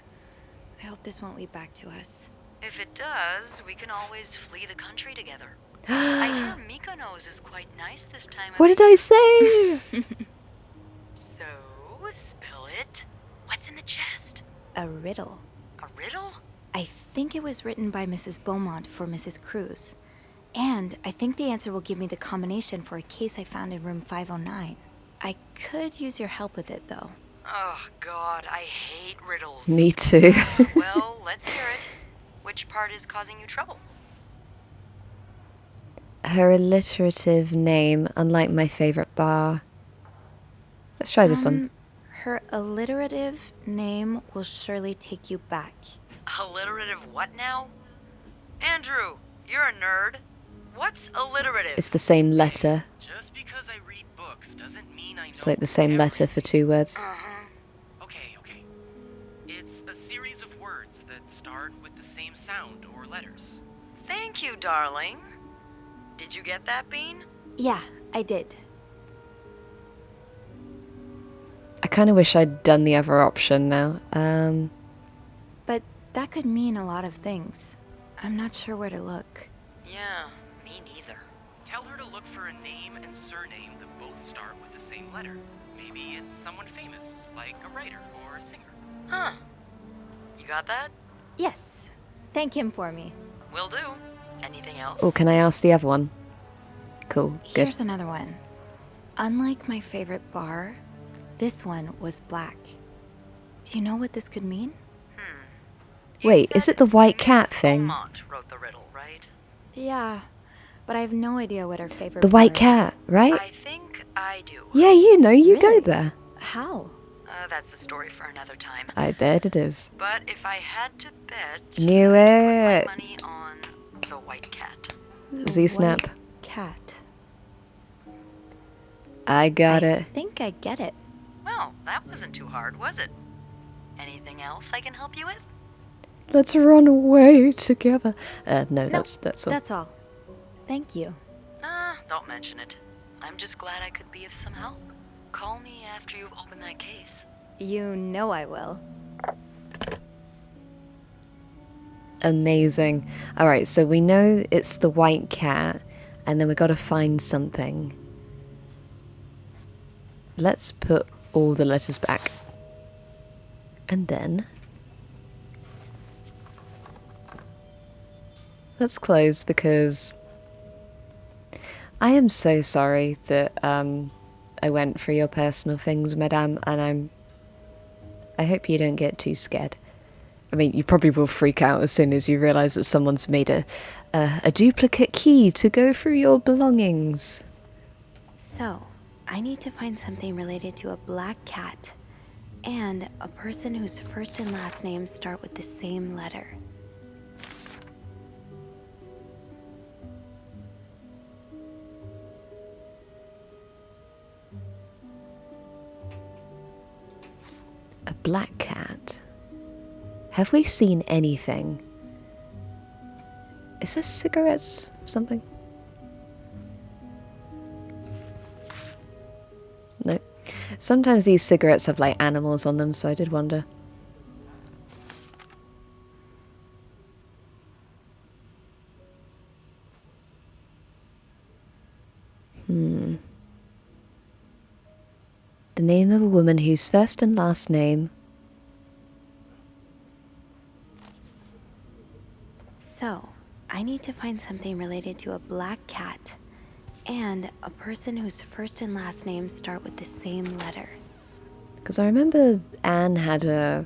I hope this won't lead back to us.
If it does, we can always flee the country together. I hear Mykonos is quite nice this time of
What did I say?
So, spill it. What's in the chest?
A riddle.
A riddle?
I think it was written by Mrs. Beaumont for Mrs. Cruz. And I think the answer will give me the combination for a case I found in room 509. I could use your help with it, though.
Oh, God, I hate riddles.
Me too.
Well, let's hear it. Which part is causing you trouble?
Her alliterative name, unlike my favourite bar. Let's try this one.
Her alliterative name will surely take you back.
Alliterative what now? Andrew, you're a nerd. What's alliterative?
It's the same letter.
Just because I read books doesn't mean I know.
It's like the same letter for 2 words.
Okay. It's a series of words that start with the same sound or letters.
Thank you, darling. Did you get that, Bean?
Yeah, I did.
I kind of wish I'd done the other option now.
But that could mean a lot of things. I'm not sure where to look.
Yeah, me neither.
Tell her to look for a name and surname that both start with the same letter. Maybe it's someone famous, like a writer or a singer.
Huh. You got that?
Yes. Thank him for me.
Will do. Anything else?
Oh, can I ask the other one? Cool, good.
Here's another one. Unlike my favorite bar, this one was black. Do you know what this could mean?
You
Wait, is
said
it the white
Mrs.
cat thing?
Beaumont wrote the riddle, right?
Yeah, but I have no idea what her favorite
The white
bar is.
cat, right?
I think I do.
Yeah, you know, you
Really?
go there.
How?
That's a story for another time.
I bet it is.
But if I had to bet,
Knew
I'd
it.
put my money on the white cat.
The
Z-snap.
white cat.
I got
I
it.
think I get it.
Well, that wasn't too hard, was it? Anything else I can help you with?
Let's run away together. No, that's all.
That's all. Thank you.
Don't mention it. I'm just glad I could be of some help. Call me after you've opened that case.
You know I will.
Amazing. Alright, so we know it's the white cat, and then we got to find something. Let's put all the letters back. And then let's close, because I am so sorry that I went for your personal things, madame, and I hope you don't get too scared. I mean, you probably will freak out as soon as you realise that someone's made a duplicate key to go through your belongings.
So, I need to find something related to a black cat and a person whose first and last names start with the same letter.
A black cat? Have we seen anything? Is this cigarettes or something? No. Sometimes these cigarettes have like animals on them, so I did wonder. The name of a woman whose first and last name...
So, I need to find something related to a black cat and a person whose first and last names start with the same letter.
Because I remember Anne had a...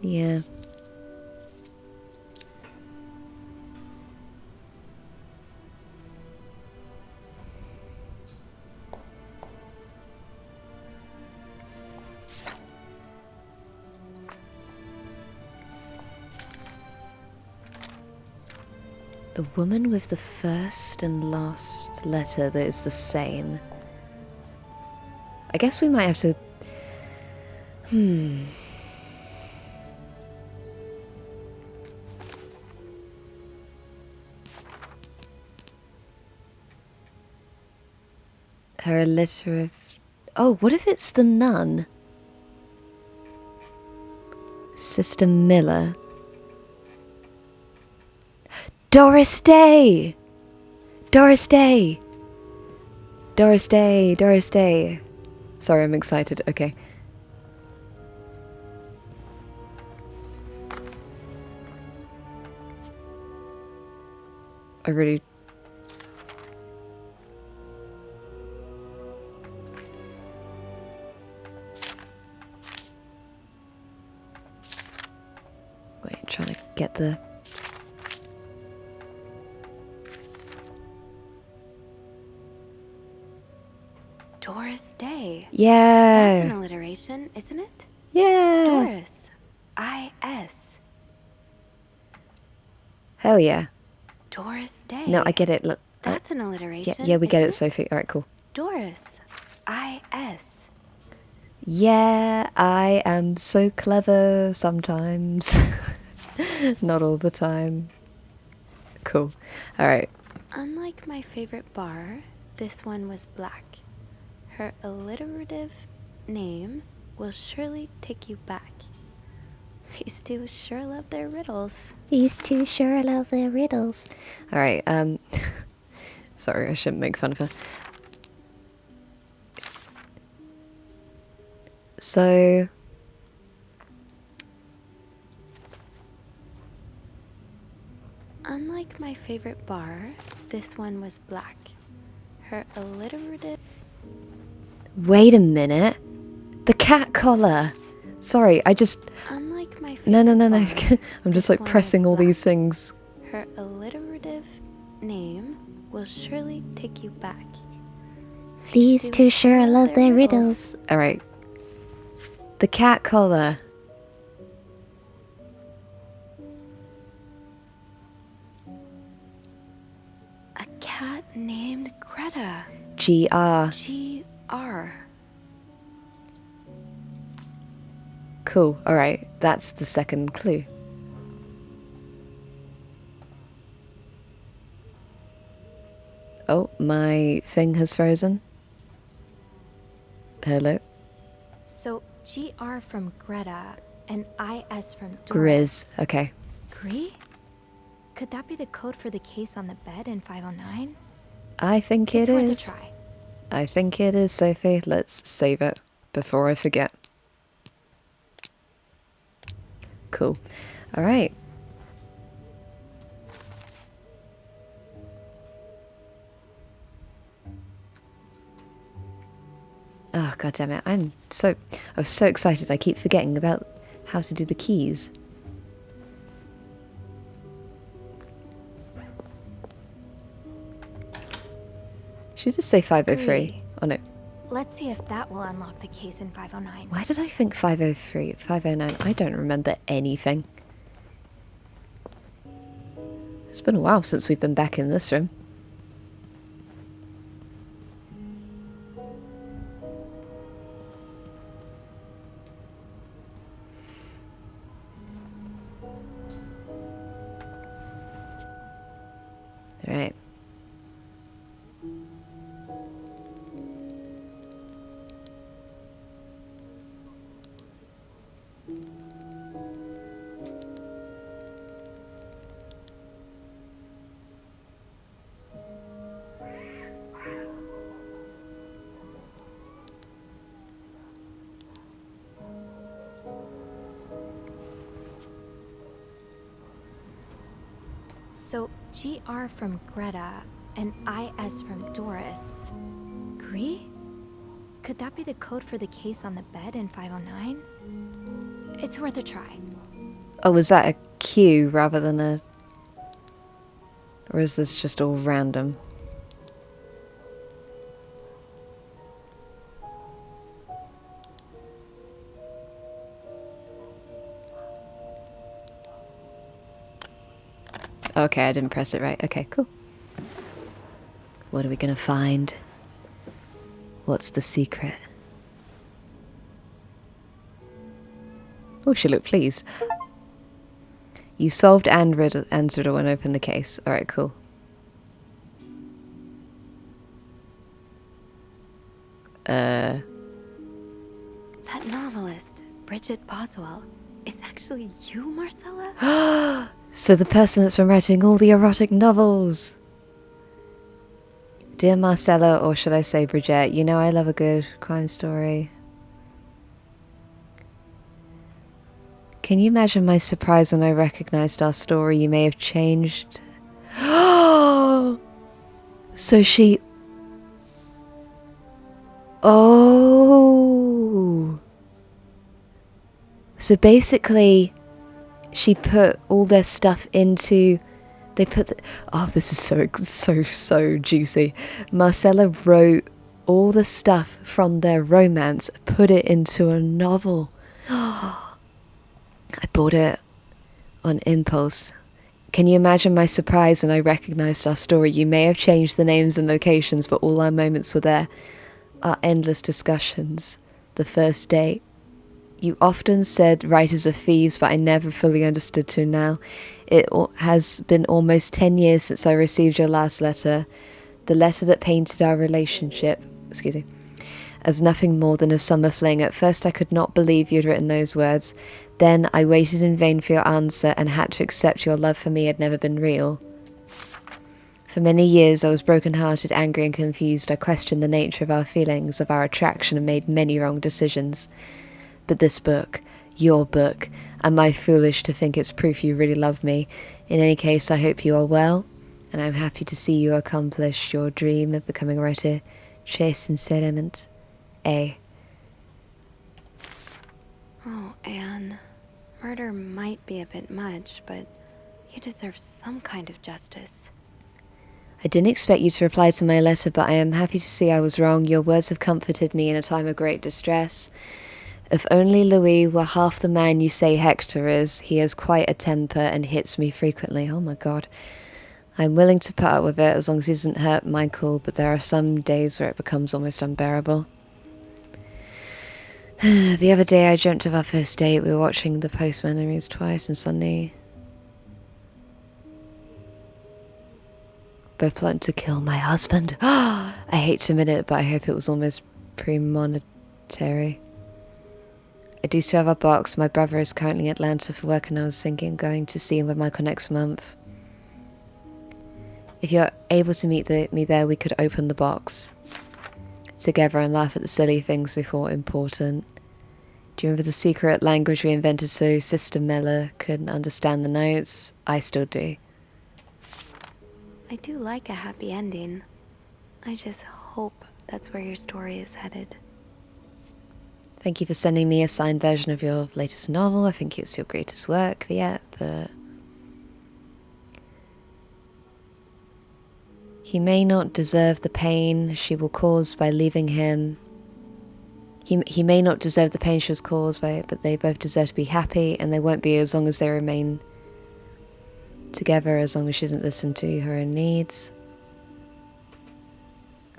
Yeah. The woman with the first and last letter that is the same. I guess we might have to... Her alliterative... Oh, what if it's the nun? Sister Miller. Doris Day! Doris Day! Doris Day, Doris Day. Sorry, I'm excited. Okay. I really... Wait, I'm trying to get the...
Doris Day.
Yeah!
That's an alliteration, isn't it?
Yeah!
Doris. I-S.
Hell yeah.
Doris Day.
No, I get it. Look.
That's an alliteration.
Yeah, we get
isn't
it, Sophie. Alright, cool.
Doris. I-S.
Yeah, I am so clever sometimes. Not all the time. Cool. Alright.
Unlike my favorite bar, this one was black. Her alliterative name will surely take you back. These two sure love their riddles.
These two sure love their riddles. Alright, sorry, I shouldn't make fun of her. So...
Unlike my favorite bar, this one was black. Her alliterative...
Wait a minute. The cat collar. Sorry, I just...
Unlike my favorite
No.
bar,
I'm just
this
like
one
pressing
was
all these
black.
things.
Her alliterative name will surely take you back.
These two sure love their riddles. Alright. The cat collar.
A cat named Greta.
G-R.
G-R.
Cool, alright. That's the second clue. Oh, my thing has frozen. Hello?
So G-R from Greta and I-S from
Grizz.
Doris.
Okay.
Gree? Could that be the code for the case on the bed in 509?
I think
It's
it
worth
is.
a try.
I think it is, Sophie. Let's save it before I forget. Cool. Alright. Oh, god damn it. I was so excited. I keep forgetting about how to do the keys. Should just say 503.
Agree.
Oh no.
Let's see if that will unlock the case in 509.
Why did I think 503? 509? I don't remember anything. It's been a while since we've been back in this room. Alright.
So, GR from Greta and IS from Doris. Gree? Could that be the code for the case on the bed in 509? It's worth a try.
Oh, was that a Q rather than a... Or is this just all random? Okay, I didn't press it right. Okay, cool. What are we gonna find? What's the secret? Oh, she looked pleased. You solved and answered when opened the case. Alright, cool.
That novelist, Bridget Boswell, is actually you, Marcella?
So the person that's been writing all the erotic novels. Dear Marcella, or should I say Bridget, you know I love a good crime story. Can you imagine my surprise when I recognized our story? You may have changed. So she... Oh. So basically, she put all their stuff into... They put the... Oh, this is so juicy. Marcella wrote all the stuff from their romance, put it into a novel. I bought it on impulse. Can you imagine my surprise when I recognized our story? You may have changed the names and locations, but all our moments were there. Our endless discussions. The first date. You often said writers are thieves, but I never fully understood till now. It has been almost 10 years since I received your last letter. The letter that painted our relationship, as nothing more than a summer fling. At first I could not believe you'd written those words. Then I waited in vain for your answer and had to accept your love for me had never been real. For many years I was broken-hearted, angry and confused. I questioned the nature of our feelings, of our attraction, and made many wrong decisions. But this book, your book, am I foolish to think it's proof you really love me? In any case, I hope you are well, and I'm happy to see you accomplish your dream of becoming a writer. Très sincerement, A.
Oh, Anne. Murder might be a bit much, but you deserve some kind of justice.
I didn't expect you to reply to my letter, but I am happy to see I was wrong. Your words have comforted me in a time of great distress. If only Louis were half the man you say Hector is. He has quite a temper and hits me frequently. Oh my god. I'm willing to put up with it as long as he doesn't hurt Michael, but there are some days where it becomes almost unbearable. The other day I dreamt of our first date. We were watching The Postman Memories twice, and suddenly both plotting to kill my husband. I hate to admit it, but I hope it was almost premonitory. I do still have a box. My brother is currently in Atlanta for work, and I was thinking of going to see him with Michael next month. If you're able to meet me there, we could open the box together and laugh at the silly things we thought important. Do you remember the secret language we invented so Sister Miller couldn't understand the notes? I still do.
I do like a happy ending. I just hope that's where your story is headed.
Thank you for sending me a signed version of your latest novel. I think it's your greatest work yet, but... He may not deserve the pain she will cause by leaving him. He may not deserve the pain she was caused by it, but they both deserve to be happy, and they won't be as long as they remain together, as long as she doesn't listen to her own needs.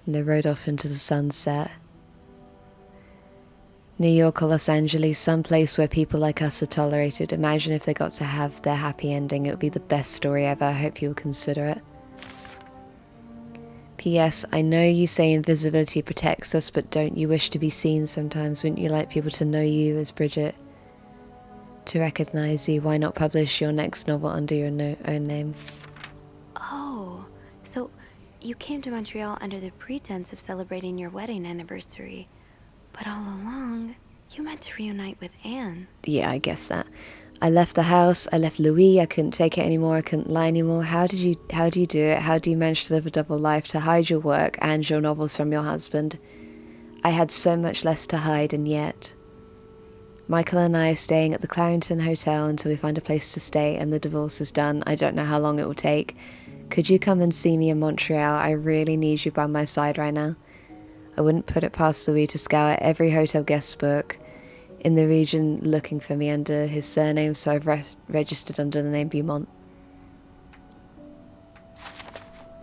And they rode off into the sunset. New York or Los Angeles, some place where people like us are tolerated. Imagine if they got to have their happy ending. It would be the best story ever. I hope you will consider it. P.S. I know you say invisibility protects us, but don't you wish to be seen sometimes? Wouldn't you like people to know you as Bridget? To recognize you? Why not publish your next novel under your own name?
Oh, so you came to Montreal under the pretense of celebrating your wedding anniversary. But all along, you meant to reunite with Anne.
Yeah, I guess that. I left the house, I left Louis, I couldn't take it anymore, I couldn't lie anymore. How do you do it? How do you manage to live a double life, to hide your work and your novels from your husband? I had so much less to hide, and yet... Michael and I are staying at the Clarendon Hotel until we find a place to stay and the divorce is done. I don't know how long it will take. Could you come and see me in Montreal? I really need you by my side right now. I wouldn't put it past Louis to scour every hotel guest book in the region looking for me under his surname, so I've registered under the name Beaumont.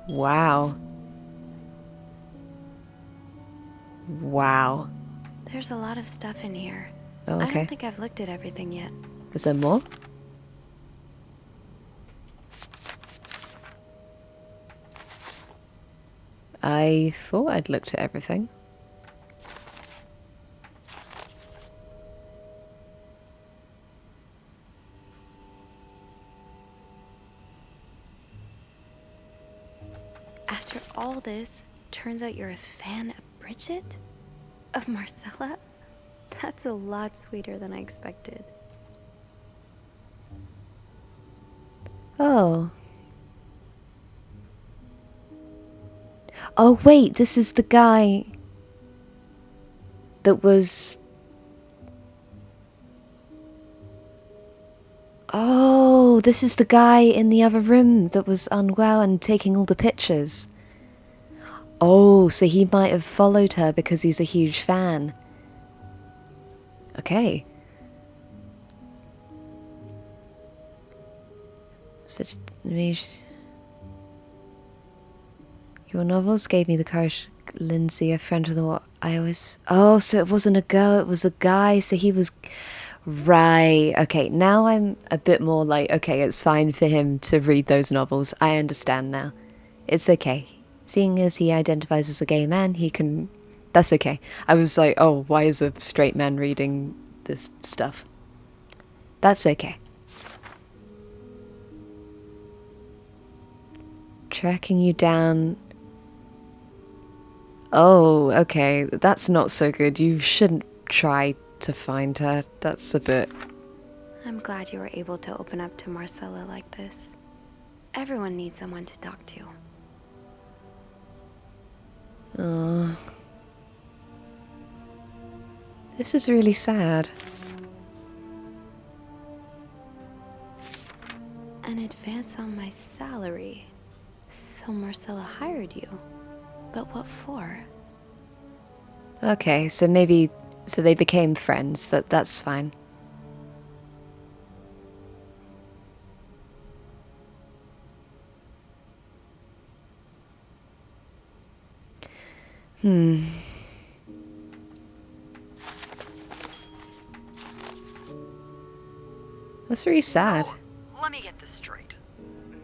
Wow. Wow.
There's a lot of stuff in here.
Oh,
I
okay.
don't think I've looked at everything yet.
Is there more? I thought I'd looked at everything.
After all this, turns out you're a fan of Bridget? Of Marcella? That's a lot sweeter than I expected.
Oh. Oh, wait, this is the guy that was... Oh, this is the guy in the other room that was unwell and taking all the pictures. Oh, so he might have followed her because he's a huge fan. Okay. Such your novels gave me the courage, Lindsay, a friend of the what I always... Oh, so it wasn't a girl, it was a guy, so he was... Right, okay, now I'm a bit more like, okay, it's fine for him to read those novels. I understand now. It's okay. Seeing as he identifies as a gay man, he can... That's okay. I was like, oh, why is a straight man reading this stuff? That's okay. Tracking you down... Oh, okay, that's not so good. You shouldn't try to find her. That's a bit...
I'm glad you were able to open up to Marcella like this. Everyone needs someone to talk to.
Oh. This is really sad.
An advance on my salary. So Marcella hired you. But what for?
Okay, so maybe... So they became friends. That's fine. That's really sad.
So, let me get this straight.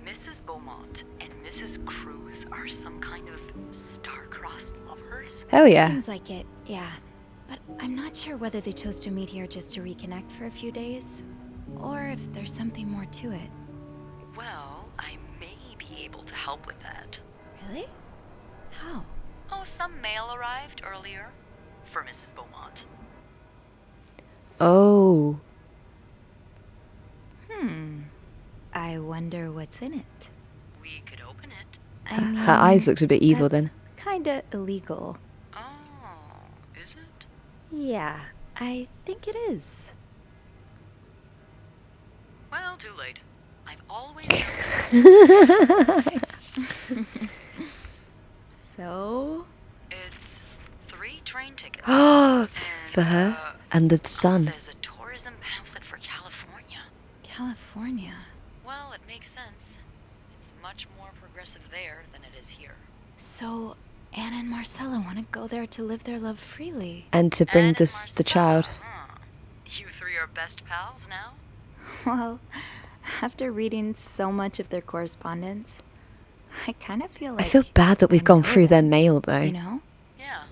Mrs. Beaumont and Mrs. Cruz are some kind of star-crossed lovers?
Hell yeah.
Seems like it, yeah. But I'm not sure whether they chose to meet here just to reconnect for a few days, or if there's something more to it.
Well, I may be able to help with that.
Really? How?
Oh, some mail arrived earlier for Mrs. Beaumont.
Oh.
I wonder what's in it.
We could open it.
I mean,
Her eyes looked a bit evil
that's
then.
kinda illegal.
Oh, is it?
Yeah, I think it is.
Well, too late. I've always known.
So?
It's 3 train tickets.
For her and the son.
There's a tourism pamphlet for California.
California.
Well, it makes sense. It's much more progressive there than it is here.
So, Anna and Marcella want to go there to live their love freely.
And to bring
Anne and
the
Marcella,
child.
Huh? You 3 are best pals now?
Well, after reading so much of their correspondence, I kind of feel like...
I feel bad that we've gone through their mail, though.
You know?
Yeah.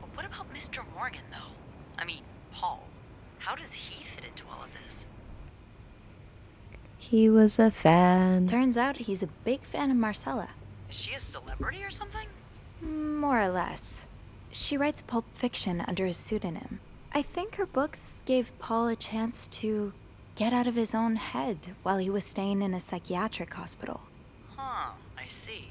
But what about Mr. Morgan, though? I mean, Paul. How does he fit into all of this?
He was a fan.
Turns out he's a big fan of Marcella.
Is she a celebrity or something?
More or less. She writes pulp fiction under a pseudonym. I think her books gave Paul a chance to get out of his own head while he was staying in a psychiatric hospital.
Huh, I see.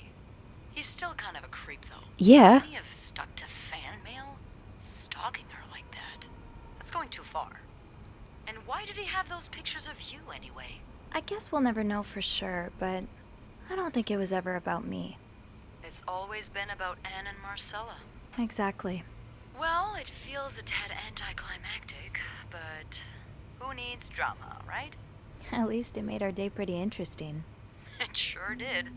He's still kind of a creep, though.
Yeah.
Couldn't he have stuck to fan mail? Stalking her like that. That's going too far. And why did he have those pictures of you, anyway?
I guess we'll never know for sure, but I don't think it was ever about me.
It's always been about Anne and Marcella.
Exactly.
Well, it feels a tad anticlimactic, but who needs drama, right?
At least it made our day pretty interesting.
It sure did.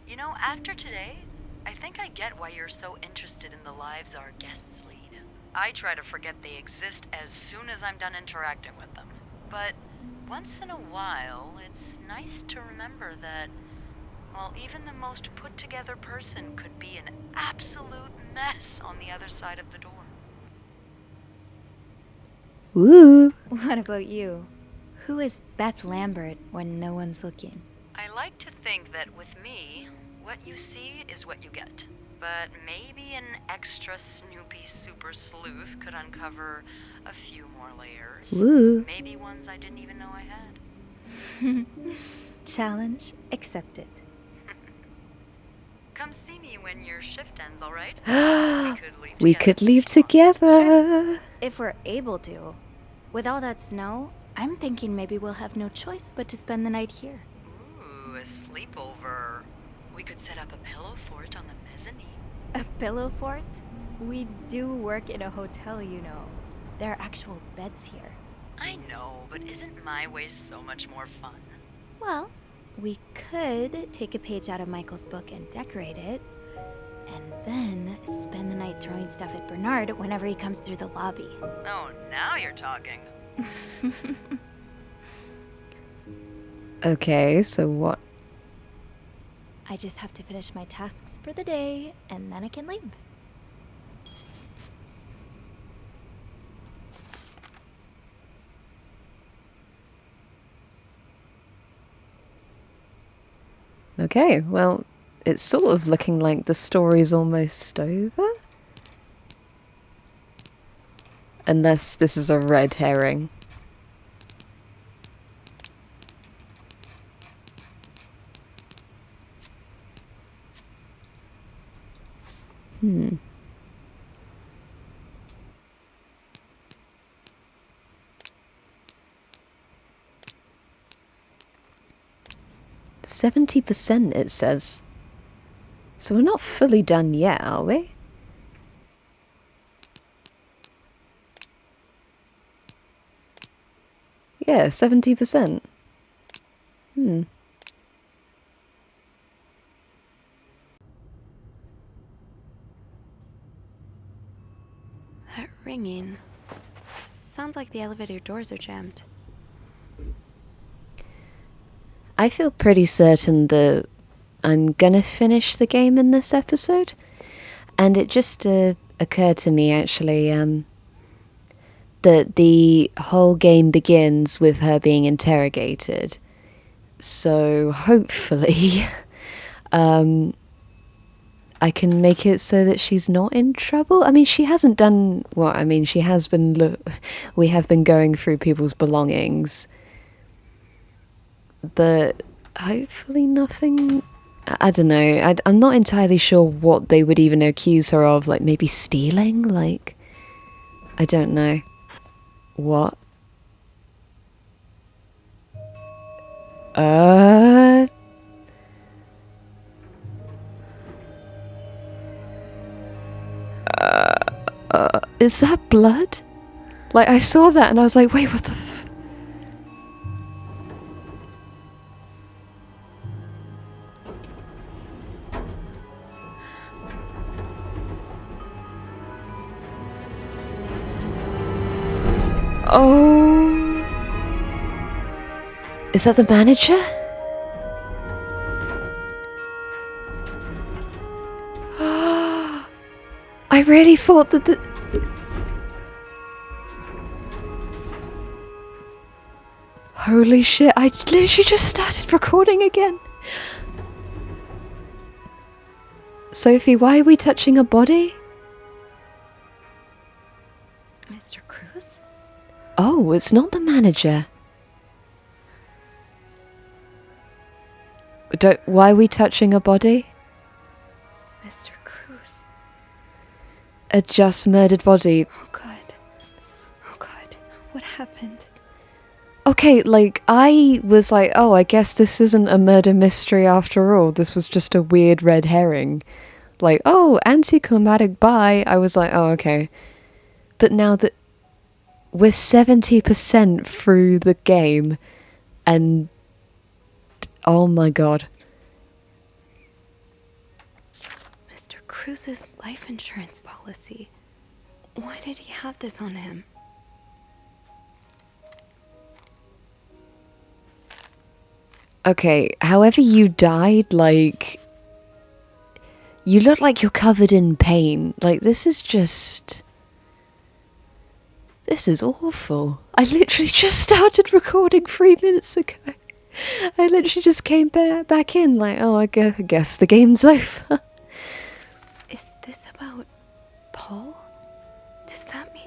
You know, after today, I think I get why you're so interested in the lives our guests lead. I try to forget they exist as soon as I'm done interacting with them. But once in a while, it's nice to remember that, well, even the most put-together person could be an absolute mess on the other side of the door.
Woo.
What about you? Who is Beth Lambert when no one's looking?
I like to think that with me, what you see is what you get. But maybe an extra Snoopy super sleuth could uncover a few more layers.
Woo.
Maybe ones I didn't even know I had.
Challenge accepted.
Come see me when your shift ends, all right?
We could leave together.
If we're able to. With all that snow, I'm thinking maybe we'll have no choice but to spend the night here.
Ooh, a sleepover. We could set up a pillow fort on the mezzanine.
A pillow fort? We do work in a hotel, you know. There are actual beds here.
I know, but isn't my way so much more fun?
Well, we could take a page out of Michael's book and decorate it, and then spend the night throwing stuff at Bernard whenever he comes through the lobby.
Oh, now you're talking.
Okay, so what?
I just have to finish my tasks for the day, and then I can leave.
Okay, well, it's sort of looking like the story's almost over. Unless this is a red herring. Hmm. %, it says. So we're not fully done yet, are we? Yeah, 70%. Hmm.
That ringing. Sounds like the elevator doors are jammed.
I feel pretty certain that I'm gonna finish the game in this episode. And it just occurred to me, actually, that the whole game begins with her being interrogated. So hopefully I can make it so that she's not in trouble. I mean, she hasn't done what, I mean, she has been, we have been going through people's belongings. But hopefully nothing, I don't know, I'm not entirely sure what they would even accuse her of, like maybe stealing, like, I don't know. What? Is that blood? Like, I saw that and I was like, wait, what the f- Oh. Is that the manager? I really thought that the... Holy shit, I literally just started recording again. Sophie, why are we touching a body?
Mr. Cruz?
Oh, it's not the manager. Why are we touching a body?
Mr. Cruz.
A just murdered body.
Oh god. Oh god. What happened?
Okay, like, I was like, oh, I guess this isn't a murder mystery after all. This was just a weird red herring. Like, oh, anticlimactic bye. I was like, oh, okay. But now that we're 70% through the game, and oh my god.
Mr. Cruz's life insurance policy. Why did he have this on him?
Okay, however you died, like, you look like you're covered in pain. Like, this is just... This is awful. I literally just started recording 3 minutes ago. I literally just came back in, like, oh, I guess the game's over.
Is this about Paul? Does that mean...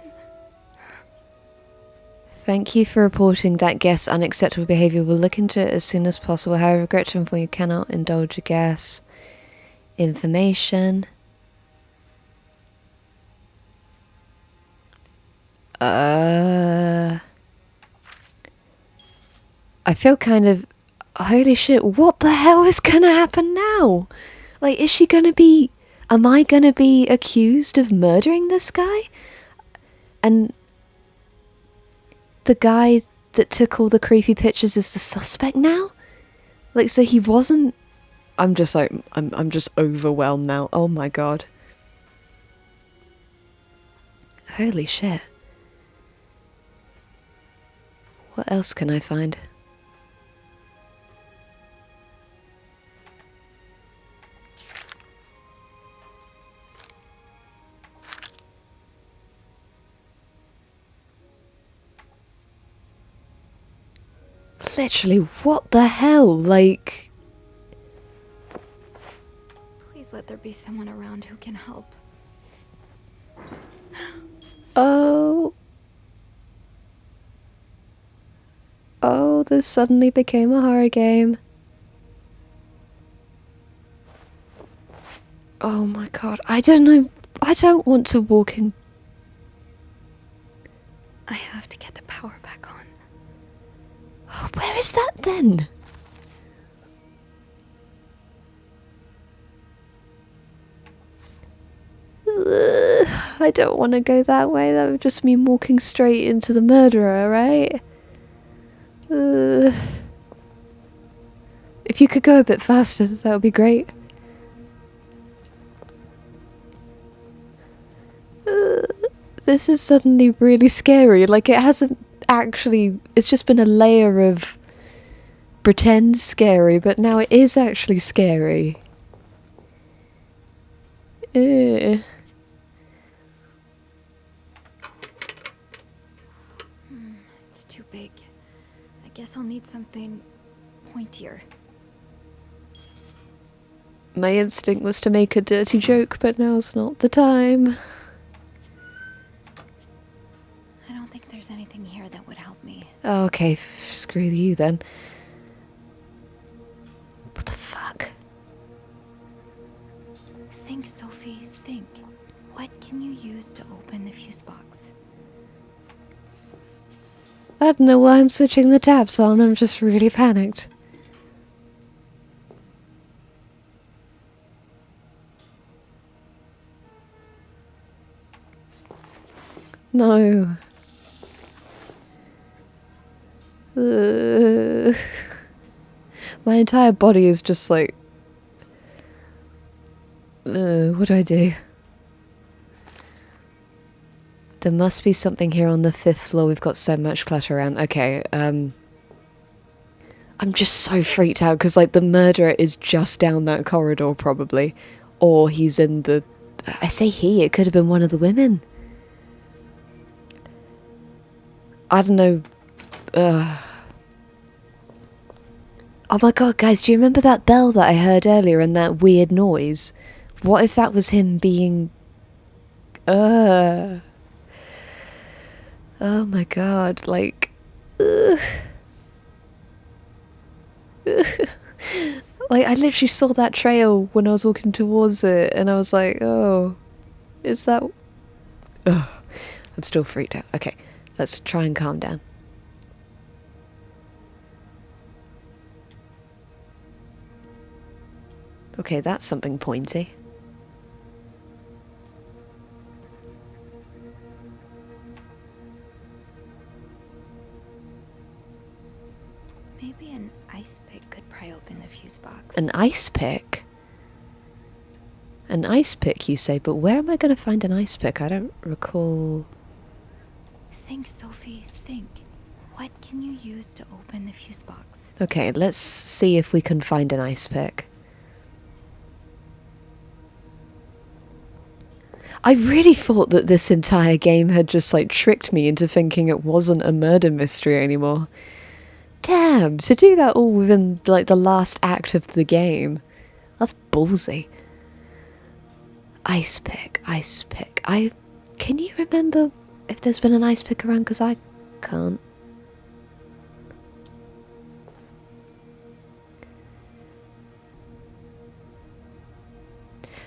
Thank you for reporting that guest's unacceptable behaviour. We'll look into it as soon as possible. However, regret to inform you cannot indulge a guest information. I feel kind of... Holy shit, what the hell is gonna happen now? Like, is she gonna be... Am I gonna be accused of murdering this guy? And the guy that took all the creepy pictures is the suspect now? Like, so he wasn't... I'm just like... I'm just overwhelmed now. Oh my god. Holy shit. What else can I find? Literally, what the hell? Like...
Please let there be someone around who can help.
Oh... Oh, this suddenly became a horror game. Oh my god, I don't know. I don't want to walk in.
I have to get the power back on.
Oh, where is that then? I don't want to go that way. That would just mean walking straight into the murderer, right? If you could go a bit faster, that would be great. This is suddenly really scary. Like, it hasn't actually... It's just been a layer of pretend scary, but now it is actually scary. Ew.
It's too big. I guess I'll need something pointier.
My instinct was to make a dirty joke, but now's not the time.
I don't think there's anything here that would help me.
Oh, okay, screw you then. What the fuck?
Think, Sophie, think. What can you use to open the fuse box?
I don't know why I'm switching the tabs on, I'm just really panicked. No. My entire body is just like... what do I do? There must be something here on the 5th floor. We've got so much clutter around. Okay, I'm just so freaked out because, like, the murderer is just down that corridor, probably. Or he's in the... I say he, it could have been one of the women. I don't know. Oh my god, guys, do you remember that bell that I heard earlier and that weird noise? What if that was him being... Oh my god, like... Like, I literally saw that trail when I was walking towards it, and I was like, oh, is that... Ugh, I'm still freaked out. Okay, let's try and calm down. Okay, that's something pointy.
Maybe an ice pick could pry open the fuse box.
An ice pick? An ice pick, you say, but where am I going to find an ice pick? I don't recall...
Think, Sophie, think. What can you use to open the fuse box?
Okay, let's see if we can find an ice pick. I really thought that this entire game had just, like, tricked me into thinking it wasn't a murder mystery anymore. Damn, to do that all within, like, the last act of the game. That's ballsy. Ice pick, ice pick. Can you remember if there's been an ice pick around? Because I can't.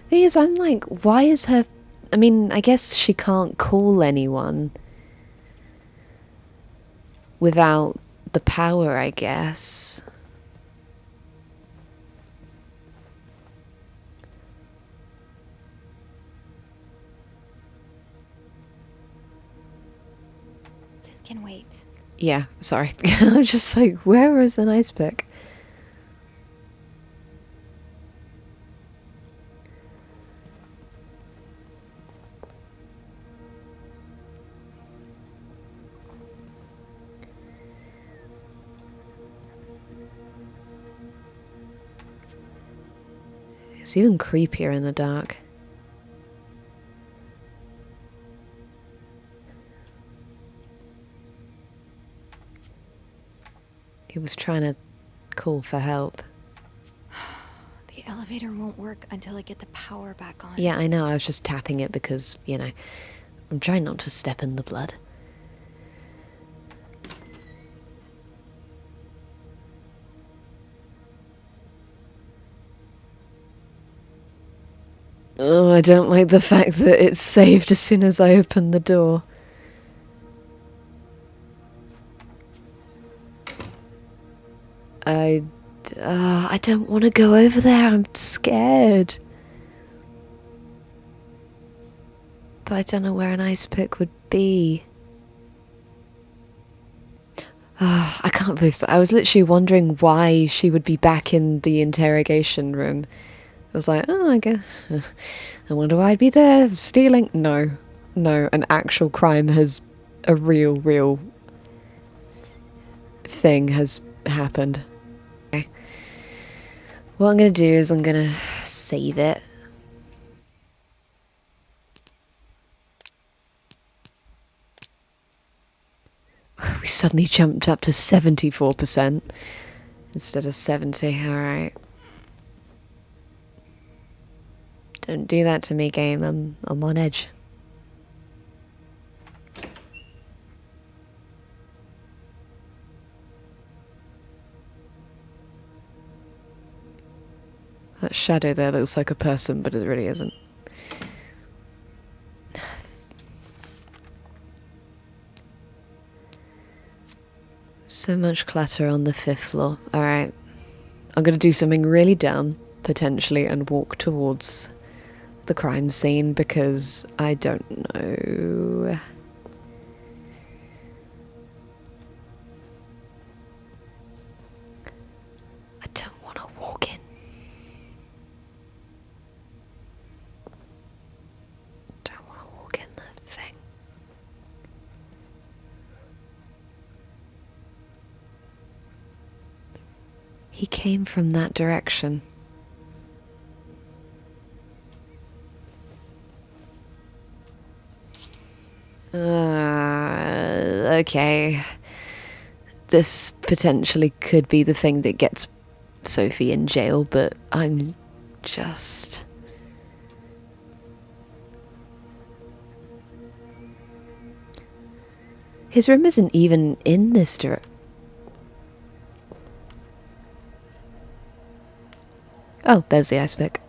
Thing is, I'm like, why is her... I mean, I guess she can't call anyone without the power, I guess.
This can wait.
Yeah, sorry. I'm just like, where is an ice pick? It's even creepier in the dark. He was trying to call for help.
The elevator won't work until I get the power back on.
Yeah, I know. I was just tapping it because, you know, I'm trying not to step in the blood. Oh, I don't like the fact that it's saved as soon as I open the door. I don't want to go over there. I'm scared. But I don't know where an ice pick would be. I can't believe that. I was literally wondering why she would be back in the interrogation room. I was like, oh, I guess. I wonder why I'd be there stealing. No, an actual crime has... a real thing has happened. Okay. What I'm going to do is I'm going to save it. We suddenly jumped up to 74% instead of 70. Alright. Don't do that to me, game. I'm on edge. That shadow there looks like a person, but it really isn't. So much clutter on the 5th floor. Alright. I'm gonna do something really dumb, potentially, and walk towards the crime scene because I don't know. I don't want to walk in. Don't want to walk in that thing. He came from that direction. Okay. This potentially could be the thing that gets Sophie in jail, but I'm just... His room isn't even in this direction. Oh, there's the ice pick.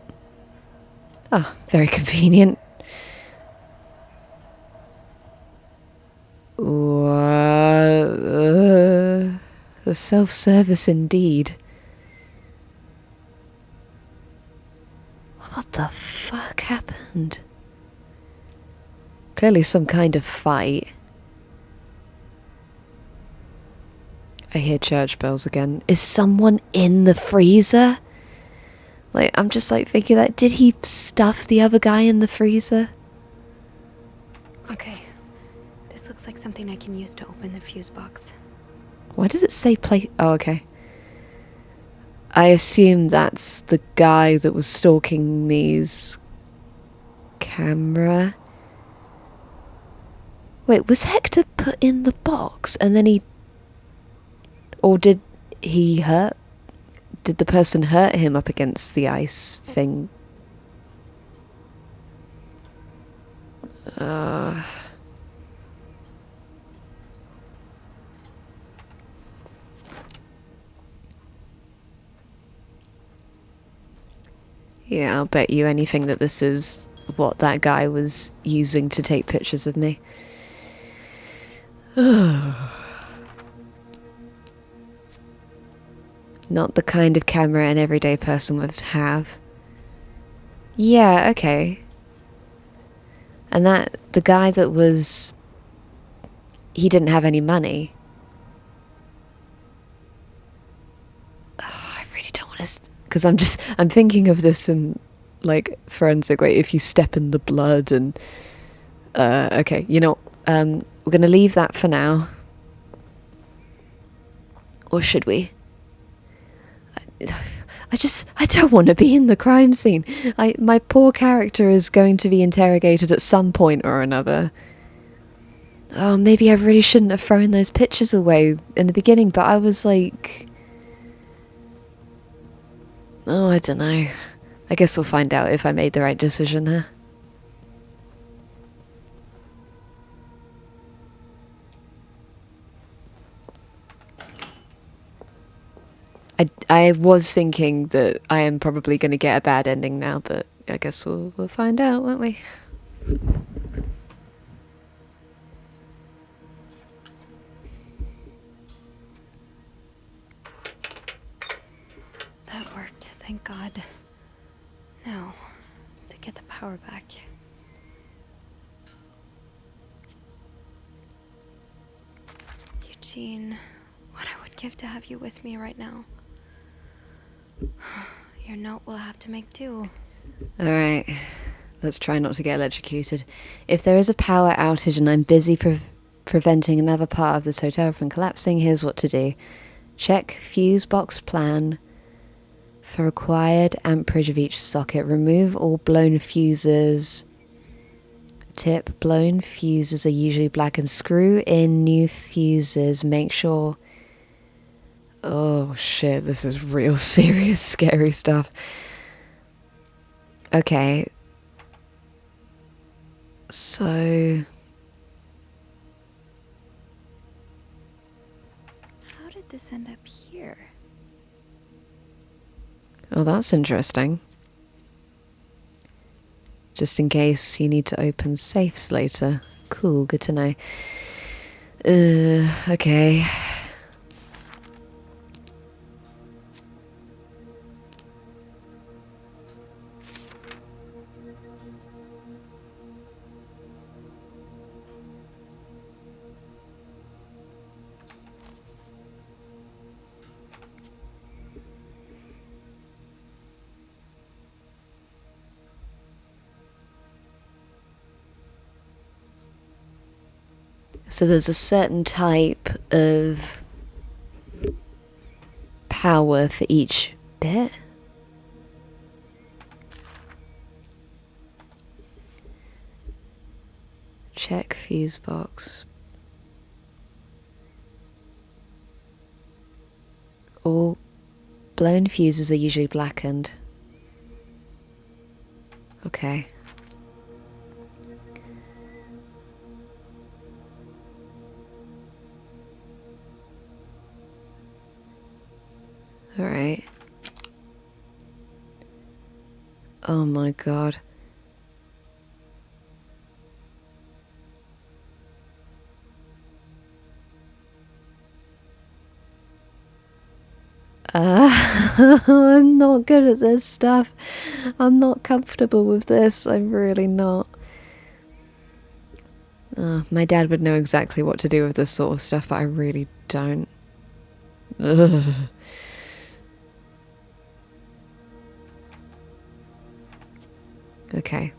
Ah, very convenient. A self-service indeed. What the fuck happened? Clearly some kind of fight. I hear church bells again. Is someone in the freezer? Like, I'm just like thinking that, did he stuff the other guy in the freezer?
Okay. This looks like something I can use to open the fuse box.
Why does it say play? Oh, okay. I assume that's the guy that was stalking me's camera. Wait, was Hector put in the box and then he... Or did he hurt? Did the person hurt him up against the ice thing? Yeah, I'll bet you anything that this is what that guy was using to take pictures of me. Not the kind of camera an everyday person would have. Yeah, okay. And that, the guy that was... He didn't have any money. Oh, I really don't want to... Because I'm thinking of this in, like, forensic way. If you step in the blood and... okay, you know, we're going to leave that for now. Or should we? I don't want to be in the crime scene. My poor character is going to be interrogated at some point or another. Oh, maybe I really shouldn't have thrown those pictures away in the beginning, but I was like... Oh, I don't know. I guess we'll find out if I made the right decision here. I was thinking that I am probably going to get a bad ending now, but I guess we'll find out, won't we?
That worked, thank God. Now, to get the power back. Eugene, what I would give to have you with me right now. Your note will have to make do.
Alright, let's try not to get electrocuted. If there is a power outage and I'm busy preventing another part of this hotel from collapsing, here's what to do. Check fuse box plan for required amperage of each socket. Remove all blown fuses. Tip, blown fuses are usually black, and screw in new fuses. Make sure... Oh shit, this is real serious, scary stuff. Okay. So...
How did this end up here?
Oh, that's interesting. Just in case you need to open safes later. Cool, good to know. Okay. So there's a certain type of power for each bit. Check fuse box. All blown fuses are usually blackened. Okay. Alright. Oh my god. I'm not good at this stuff. I'm not comfortable with this. I'm really not. My dad would know exactly what to do with this sort of stuff, but I really don't. Ugh. Okay.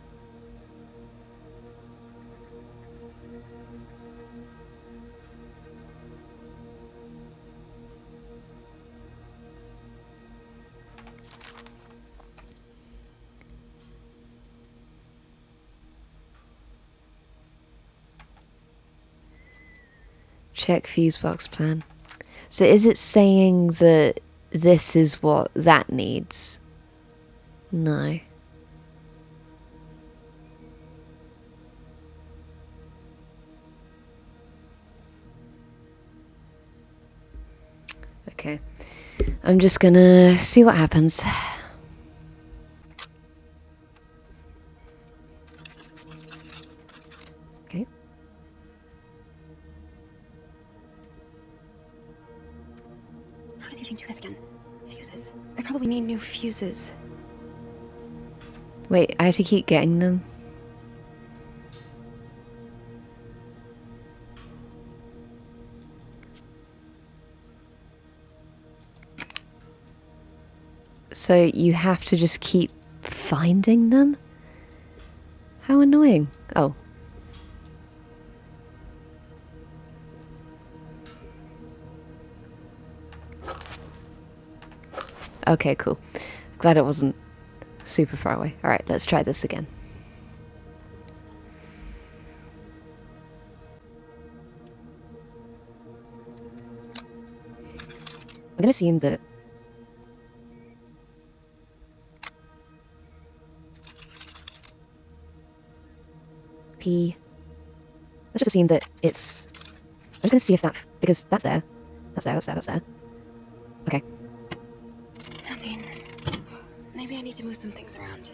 Check fuse box plan. So is it saying that this is what that needs? No. Okay. I'm just gonna see what happens. Okay.
How does Eugene do this again? Fuses. I probably need new fuses.
Wait, I have to keep getting them? So you have to just keep finding them? How annoying. Oh. Okay, cool. Glad it wasn't super far away. Alright, let's try this again. I'm gonna assume that P. Let's just assume that it's. I'm just gonna see if that, because that's there. That's there, that's there, that's there. Okay.
Nothing. Maybe I need to move some things around.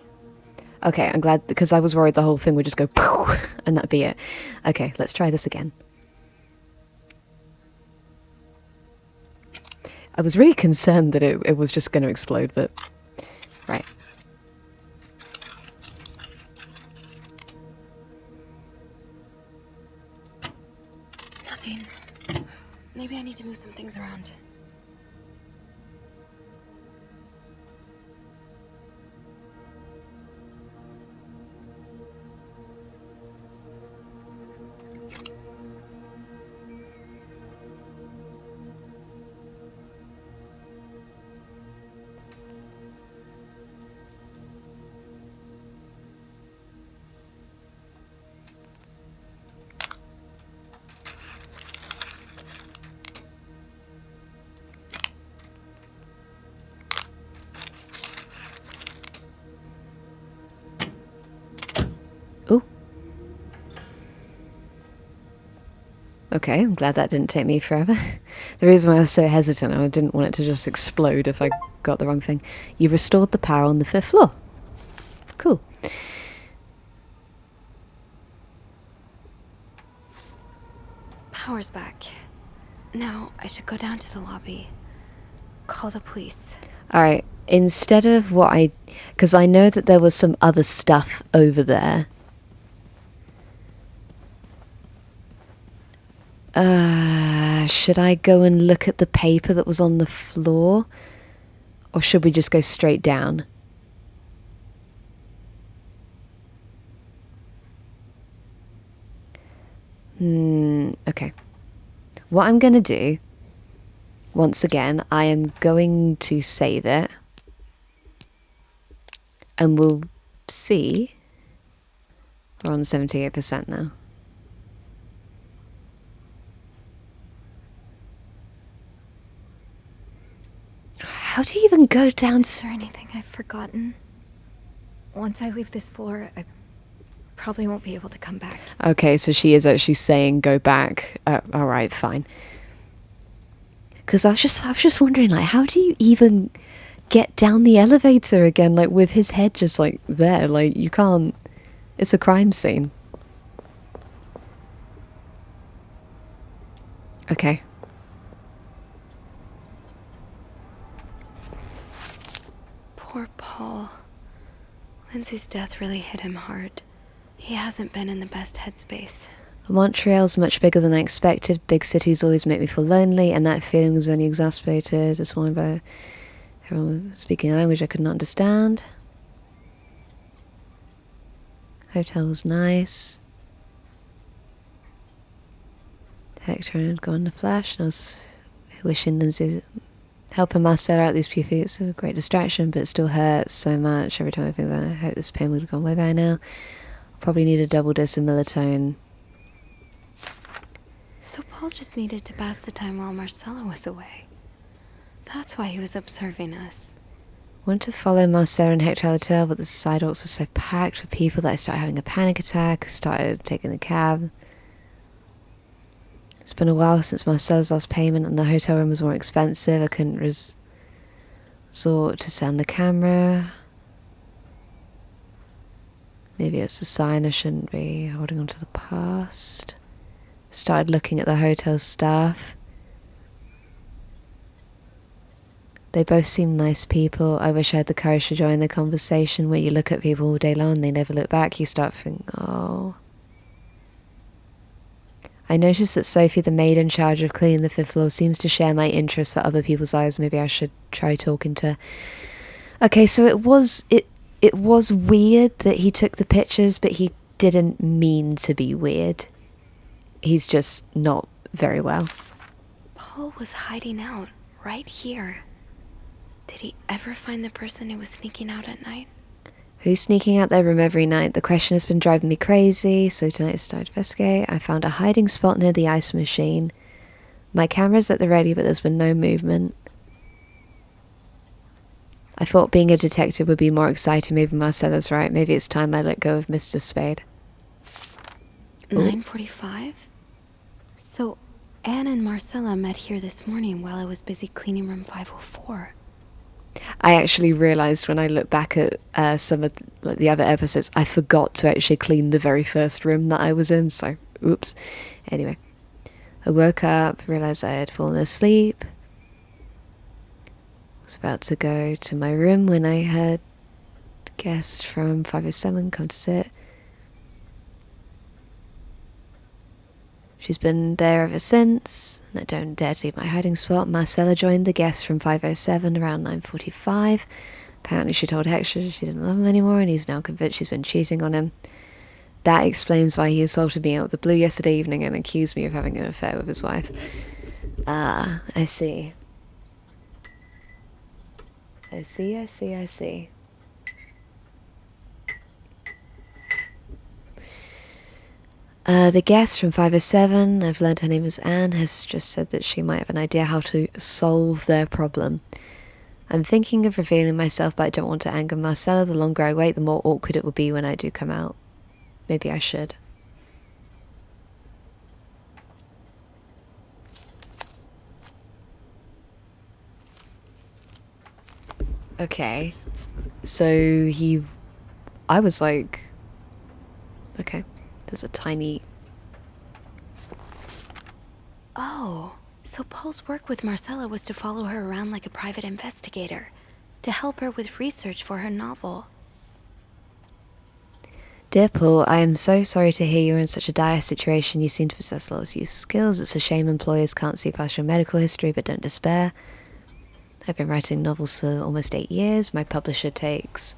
Okay, I'm glad, because I was worried the whole thing would just go poof, and that'd be it. Okay, let's try this again. I was really concerned that it was just going to explode, but... Right.
Nothing. Maybe I need to move some things around.
Ooh. Okay, I'm glad that didn't take me forever. The reason why I was so hesitant, I didn't want it to just explode if I got the wrong thing. You restored the power on the 5th floor. Cool.
Power's back. Now I should go down to the lobby. Call the police.
Alright, instead of what I... Because I know that there was some other stuff over there. Should I go and look at the paper that was on the floor? Or should we just go straight down? Okay. What I'm going to do, once again, I am going to save it. And we'll see. We're on 78% now. How do you even go down?
Is there anything I've forgotten? Once I leave this floor, I probably won't be able to come back.
Okay, so she is actually saying go back. All right, fine. Because I was just wondering, like, how do you even get down the elevator again, like, with his head just, like, there? Like, you can't... It's a crime scene. Okay.
Poor Paul. Lindsay's death really hit him hard. He hasn't been in the best headspace.
Montreal's much bigger than I expected. Big cities always make me feel lonely, and that feeling was only exacerbated this morning by everyone speaking a language I could not understand. Hotel was nice. Hector had gone to flash, and I was wishing Lindsay helping Marcella out these few feet. It's a great distraction, but it still hurts so much every time I think about it. I hope this pain would have gone away by now. I'll probably need a double dose of melatonin.
So Paul just needed to pass the time while Marcella was away. That's why he was observing us.
I wanted to follow Marcella and Hector out of the hotel, but the sidewalks were so packed with people that I started having a panic attack. I started taking the cab. It's been a while since Marcella's last payment, and the hotel room was more expensive. I couldn't resort to send the camera. Maybe it's a sign I shouldn't be holding on to the past. Started looking at the hotel staff. They both seem nice people. I wish I had the courage to join the conversation. When you look at people all day long and they never look back, you start thinking, oh. I noticed that Sophie, the maid in charge of cleaning the 5th floor, seems to share my interest for other people's eyes. Maybe I should try talking to her. Okay, so it was weird that he took the pictures, but he didn't mean to be weird. He's just not very well.
Paul was hiding out right here. Did he ever find the person who was sneaking out at night?
Who's sneaking out their room every night? The question has been driving me crazy, so tonight I started to investigate. I found a hiding spot near the ice machine. My camera's at the ready, but there's been no movement. I thought being a detective would be more exciting. Maybe Marcella's right. Maybe it's time I let go of Mr. Spade.
9:45? So Anne and Marcella met here this morning while I was busy cleaning room 504.
I actually realised when I looked back at some of the other episodes, I forgot to actually clean the very first room that I was in, so oops. Anyway, I woke up, realised I had fallen asleep. I was about to go to my room when I heard a guest from 507 come to sit. She's been there ever since, and I don't dare to leave my hiding spot. Marcella joined the guests from 507 around 9:45. Apparently she told Hector she didn't love him anymore, and he's now convinced she's been cheating on him. That explains why he assaulted me out of the blue yesterday evening and accused me of having an affair with his wife. Ah, I see. I see. The guest from 507, I've learned her name is Anne, has just said that she might have an idea how to solve their problem. I'm thinking of revealing myself, but I don't want to anger Marcella. The longer I wait, the more awkward it will be when I do come out. Maybe I should. Okay. So I was like, okay. There's a tiny...
Oh, so Paul's work with Marcella was to follow her around like a private investigator, to help her with research for her novel.
Dear Paul, I am so sorry to hear you're in such a dire situation. You seem to possess a lot of useful skills. It's a shame employers can't see past your medical history, but don't despair. I've been writing novels for almost 8 years. My publisher takes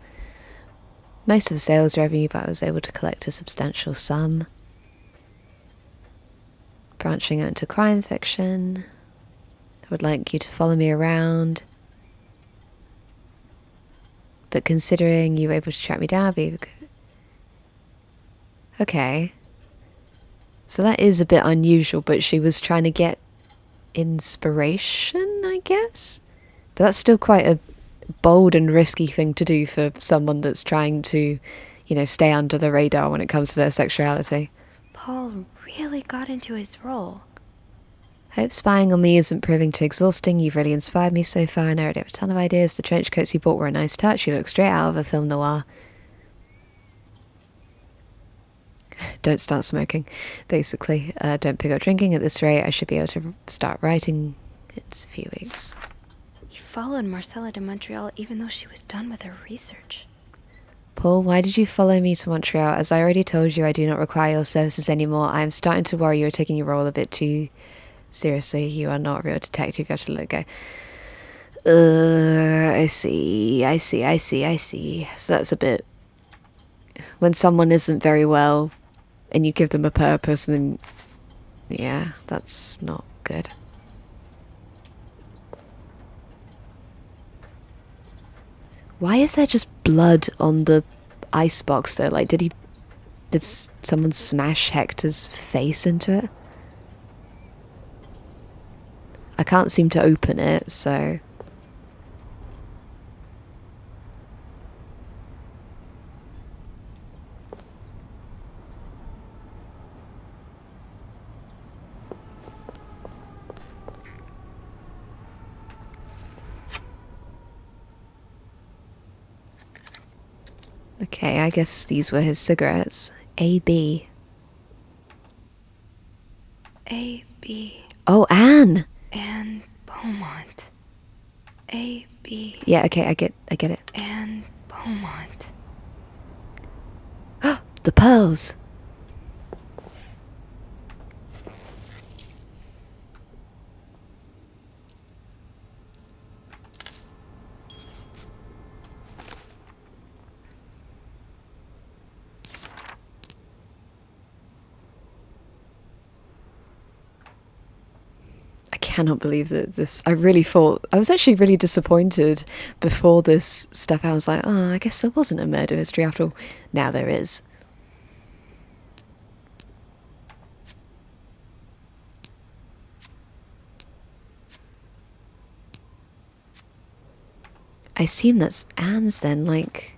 most of the sales revenue, but I was able to collect a substantial sum. branching out into crime fiction. I would like you to follow me around. But considering you were able to track me down, okay. So that is a bit unusual, but she was trying to get inspiration, I guess? But that's still quite a bold and risky thing to do for someone that's trying to, you know, stay under the radar when it comes to their sexuality.
Paul really got into his role.
Hope spying on me isn't proving too exhausting. You've really inspired me so far, and I already have a ton of ideas. The trench coats you bought were a nice touch. You look straight out of a film noir. Don't start smoking, basically. Don't pick up drinking at this rate. I should be able to start writing in a few weeks.
He followed Marcella to Montreal even though she was done with her research.
Paul, why did you follow me to Montreal? As I already told you, I do not require your services anymore. I am starting to worry you are taking your role a bit too seriously. You are not a real detective. You have to let go. I see. So that's a bit... When someone isn't very well and you give them a purpose, then... Yeah, that's not good. Why is there just blood on the icebox though? Like, did someone smash Hector's face into it? I can't seem to open it, so... Okay, I guess these were his cigarettes. A.B.
A.B.
Oh, Anne!
Anne Beaumont. A.B.
Yeah, okay, I get it.
Anne Beaumont.
The pearls! I cannot believe that this... I was actually really disappointed before this stuff. I was like, oh, I guess there wasn't a murder mystery after all. Now there is. I assume that's Anne's then, like...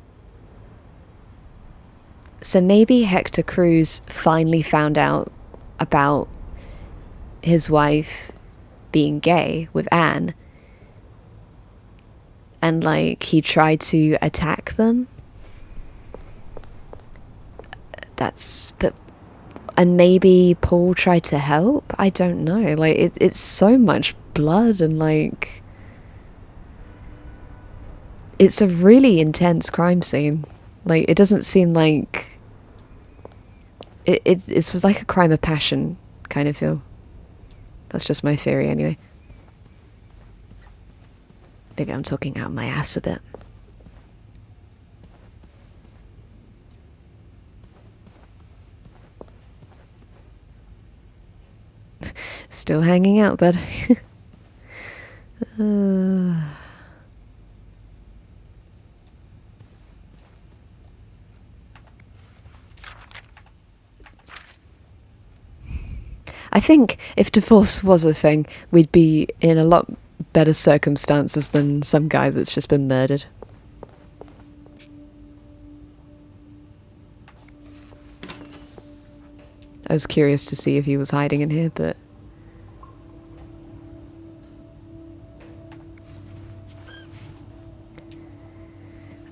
So maybe Hector Cruz finally found out about his wife being gay with Anne, and like he tried to attack them. And maybe Paul tried to help. I don't know. Like it's so much blood, and like it's a really intense crime scene. Like it doesn't seem like it's like a crime of passion kind of feel. That's just my theory anyway. Maybe I'm talking out my ass a bit. Still hanging out, bud. I think if divorce was a thing, we'd be in a lot better circumstances than some guy that's just been murdered. I was curious to see if he was hiding in here, but...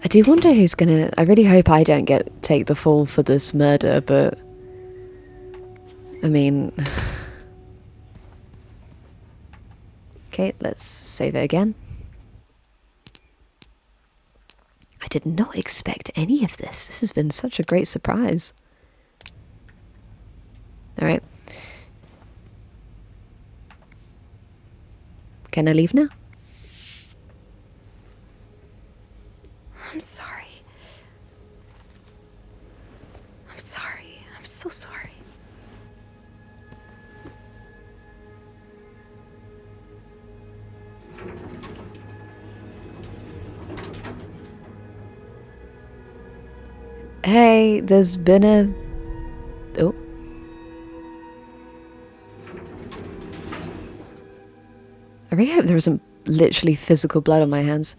I do wonder who's gonna... I really hope I don't take the fall for this murder, but... I mean... Okay, let's save it again. I did not expect any of this. This has been such a great surprise. Alright. Can I leave now?
I'm sorry. I'm sorry. I'm so sorry.
Hey, there's been a... Oh. I really hope there isn't literally physical blood on my hands.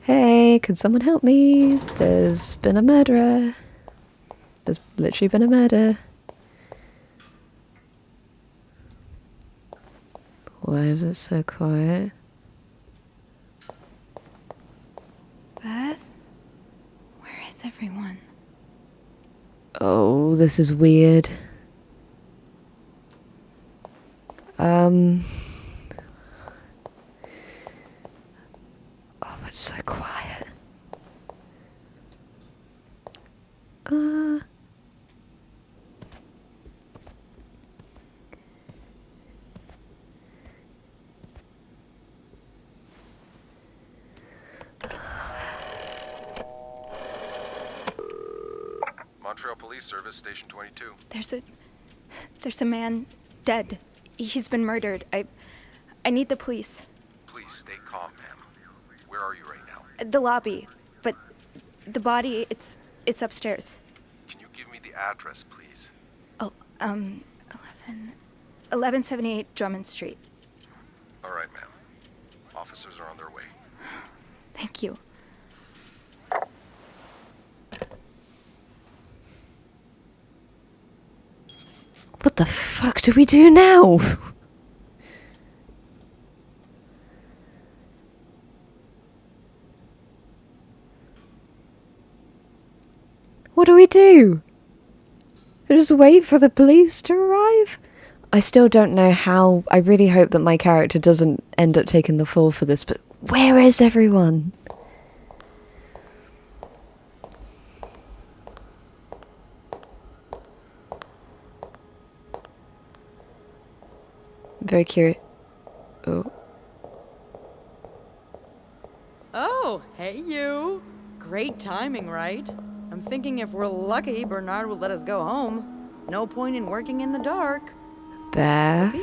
Hey, can someone help me? There's been a murderer. There's literally been a murder. Why is it so quiet?
Beth? Where is everyone?
Oh, this is weird. Oh, it's so quiet.
Montreal Police Service, Station 22.
There's a man dead. He's been murdered. I need the police.
Please stay calm, ma'am. Where are you right now?
The lobby, but the body, it's upstairs.
Can you give me the address, please?
Oh, 1178 Drummond Street.
All right, ma'am. Officers are on their way.
Thank you.
What the fuck do we do now? What do we do? Just wait for the police to arrive? I still don't know how. I really hope that my character doesn't end up taking the fall for this, but where is everyone? I'm very curious. Oh.
Oh, hey you. Great timing, right? I'm thinking if we're lucky, Bernard will let us go home. No point in working in the dark.
Beth?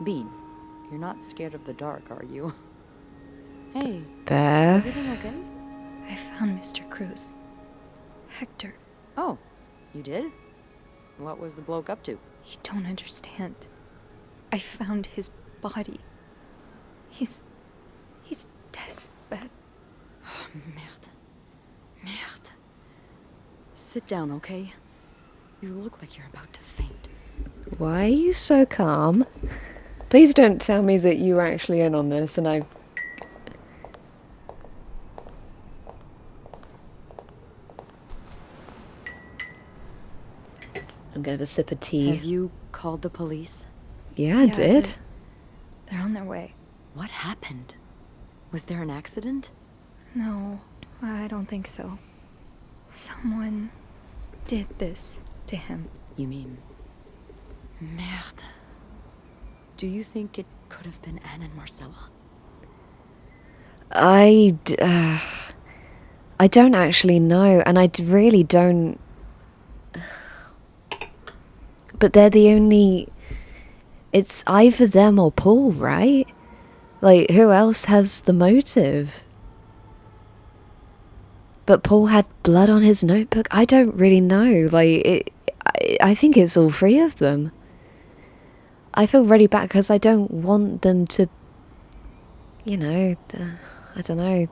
Bean, you're not scared of the dark, are you? Hey,
Beth?
everything okay?
I found Mr. Cruz. Hector,
Oh, you did? What was the bloke up to?
you don't understand. I found his body. He's dead, Beth.
Oh, merde. Merde. Sit down, okay? You look like you're about to faint.
Why are you so calm? Please don't tell me that you were actually in on this and I'm gonna have a sip of tea.
Have you called the police?
Yeah, I
Yeah,
did.
They're on their way.
What happened? Was there an accident?
No, I don't think so. Someone did this to him.
You mean... Merde. Do you think it could have been Anne and Marcella?
I don't actually know, and really don't. But they're the only. It's either them or Paul, right? Like, who else has the motive? But Paul had blood on his notebook. I don't really know. Like, I think it's all three of them. I feel really bad because I don't want them to, you know, I don't know.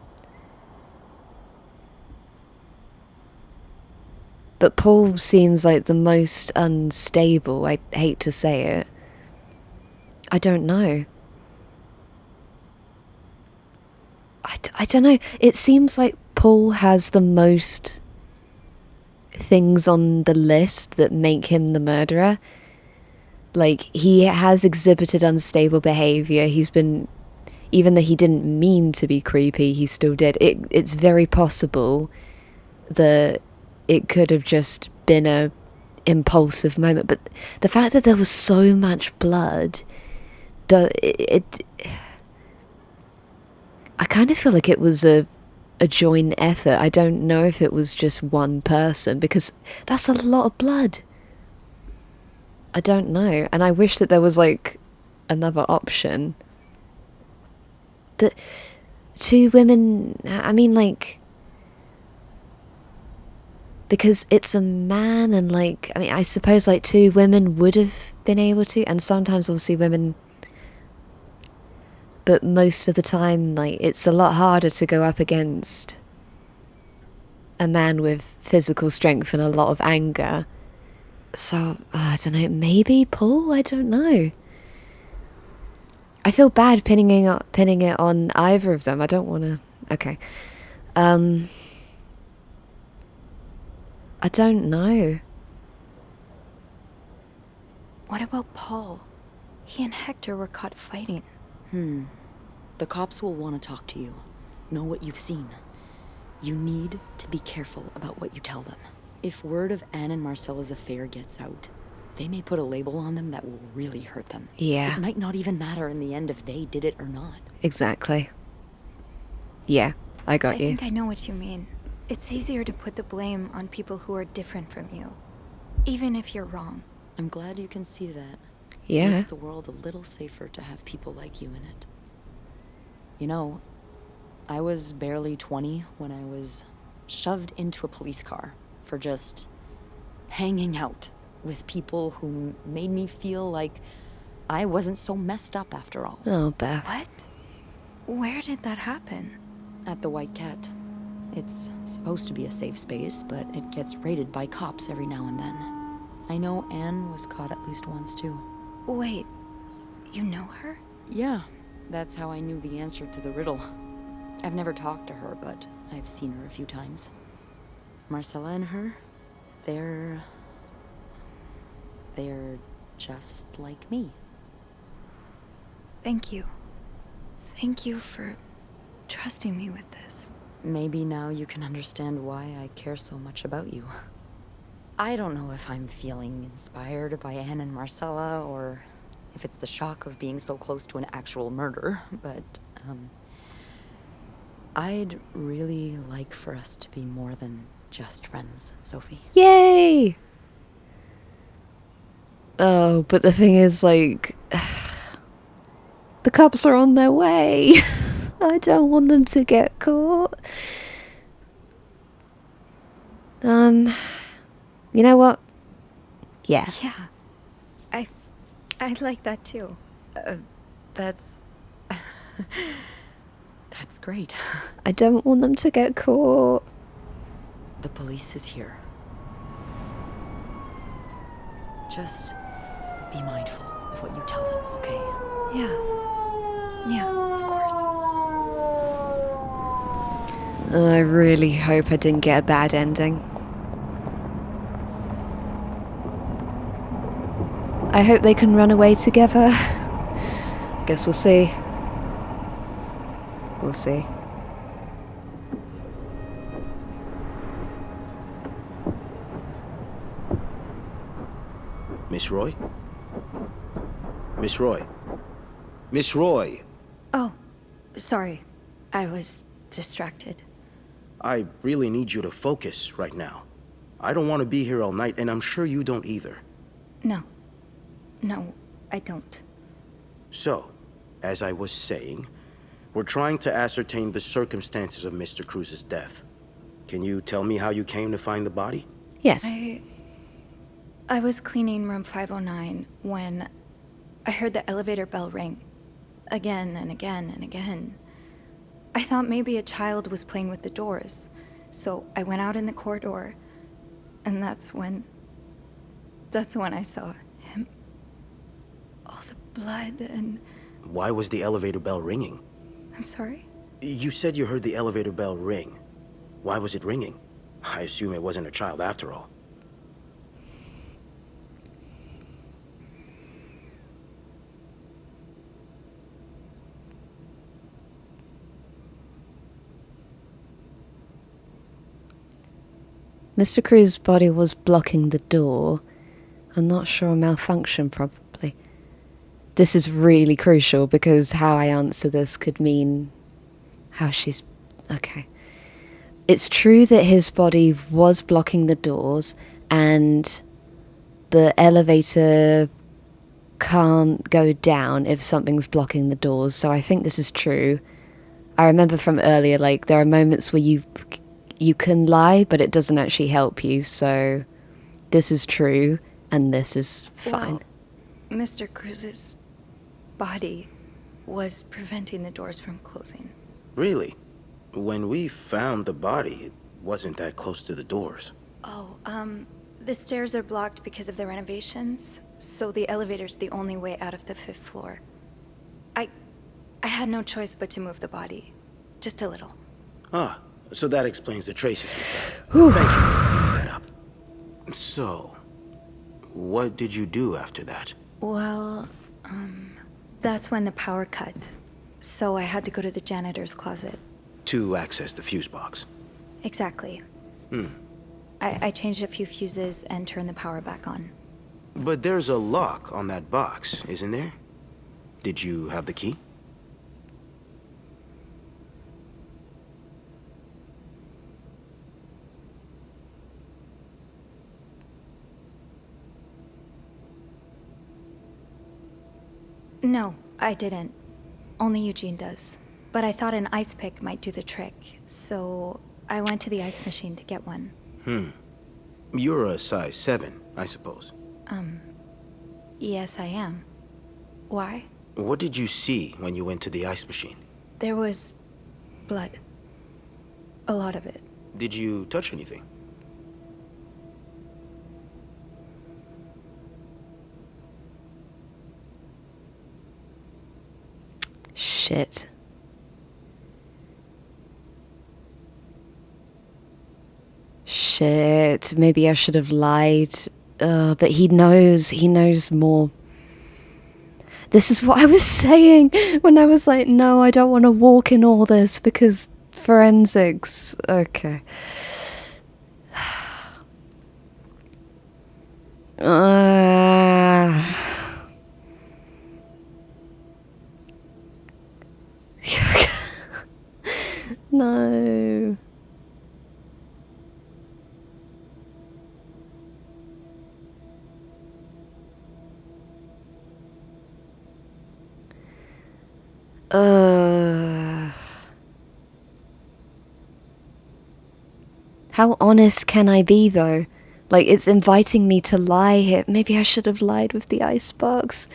But Paul seems like the most unstable. I hate to say it. I don't know. I don't know. It seems like Paul has the most things on the list that make him the murderer. Like, he has exhibited unstable behavior. He's been, even though he didn't mean to be creepy, he still did. It's very possible that it could have just been a impulsive moment. But the fact that there was so much blood, I kind of feel like it was a joint effort. I don't know if it was just one person, because that's a lot of blood. I don't know, and I wish that there was like another option. But 2 women, I mean, like, because it's a man, and like, I mean, I suppose like 2 women would have been able to, and sometimes obviously women, but most of the time, like, it's a lot harder to go up against a man with physical strength and a lot of anger. So, I don't know, maybe Paul? I don't know. I feel bad pinning it on either of them. I don't want to... Okay. I don't know.
What about Paul? He and Hector were caught fighting.
The cops will want to talk to you. Know what you've seen. You need to be careful about what you tell them. If word of Anne and Marcella's affair gets out, they may put a label on them that will really hurt them.
Yeah.
It might not even matter in the end if they did it or not.
Exactly. Yeah, I got you.
I think I know what you mean. It's easier to put the blame on people who are different from you, even if you're wrong.
I'm glad you can see that.
Yeah.
Makes the world a little safer to have people like you in it. You know, I was barely 20 when I was shoved into a police car for just hanging out with people who made me feel like I wasn't so messed up after all.
Oh, Beth.
What? Where did that happen?
At the White Cat. It's supposed to be a safe space, but it gets raided by cops every now and then. I know Anne was caught at least once, too.
Wait, you know her?
Yeah, that's how I knew the answer to the riddle. I've never talked to her, but I've seen her a few times. Marcella and her, they're just like me.
Thank you. Thank you for trusting me with this.
Maybe now you can understand why I care so much about you. I don't know if I'm feeling inspired by Anne and Marcella, or if it's the shock of being so close to an actual murder, but, I'd really like for us to be more than just friends, Sophie.
Yay! Oh, but the thing is, like... the cops are on their way. I don't want them to get caught. You know what? Yeah.
Yeah, I like that too.
That's great.
I don't want them to get caught.
The police is here. Just be mindful of what you tell them, okay?
Yeah, of course.
I really hope I didn't get a bad ending. I hope they can run away together. I guess we'll see. We'll see.
Miss Roy? Miss Roy? Miss Roy!
Oh, sorry. I was distracted.
I really need you to focus right now. I don't want to be here all night, and I'm sure you don't either.
No, I don't.
So, as I was saying, we're trying to ascertain the circumstances of Mr. Cruz's death. Can you tell me how you came to find the body?
Yes.
I was cleaning room 509 when I heard the elevator bell ring. Again and again and again. I thought maybe a child was playing with the doors, so I went out in the corridor, and that's when I saw him. All the blood and...
Why was the elevator bell ringing?
I'm sorry?
You said you heard the elevator bell ring. Why was it ringing? I assume it wasn't a child after all.
Mr. Cruz's body was blocking the door. I'm not sure, malfunction probably. This is really crucial because how I answer this could mean how she's... Okay. It's true that his body was blocking the doors and the elevator can't go down if something's blocking the doors, so I think this is true. I remember from earlier, like, there are moments where you can lie, but it doesn't actually help you, so this is true, and this is fine.
Well, Mr. Cruz's body was preventing the doors from closing.
Really? When we found the body, it wasn't that close to the doors.
Oh, the stairs are blocked because of the renovations, so the elevator's the only way out of the 5th floor. I had no choice but to move the body. Just a little.
Ah, so that explains the traces we found. Thank you for clearing that up. So, what did you do after that?
Well, that's when the power cut. So I had to go to the janitor's closet.
To access the fuse box.
Exactly. I changed a few fuses and turned the power back on.
But there's a lock on that box, isn't there? Did you have the key?
No, I didn't. Only Eugene does. But I thought an ice pick might do the trick, so I went to the ice machine to get one.
You're a size 7, I suppose.
Yes, I am. Why?
What did you see when you went to the ice machine?
There was blood. A lot of it.
Did you touch anything?
Shit. Shit. Maybe I should have lied. But he knows more. This is what I was saying when I was like, no, I don't want to walk in all this because forensics. Okay. No. How honest can I be, though? Like, it's inviting me to lie here. Maybe I should have lied with the icebox.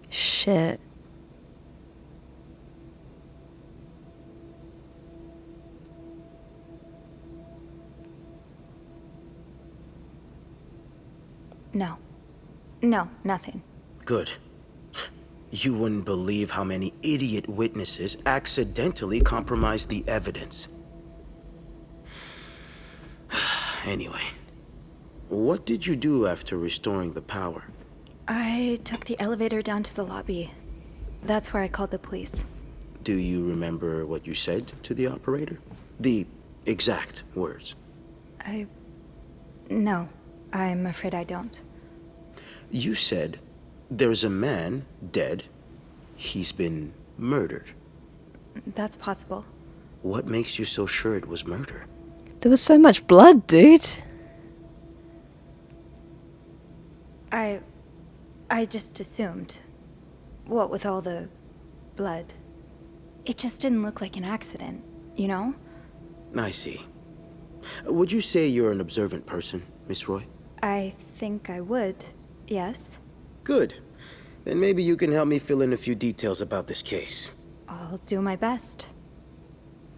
Shit.
No. No, nothing.
Good. You wouldn't believe how many idiot witnesses accidentally compromised the evidence. Anyway, what did you do after restoring the power?
I took the elevator down to the lobby. That's where I called the police.
Do you remember what you said to the operator? The exact words.
No, I'm afraid I don't.
You said, there's a man dead. He's been murdered.
That's possible.
What makes you so sure it was murder?
There was so much blood, dude.
I just assumed. What with all the blood. It just didn't look like an accident, you know?
I see. Would you say you're an observant person, Miss Roy?
I think I would, yes.
Good. Then maybe you can help me fill in a few details about this case.
I'll do my best.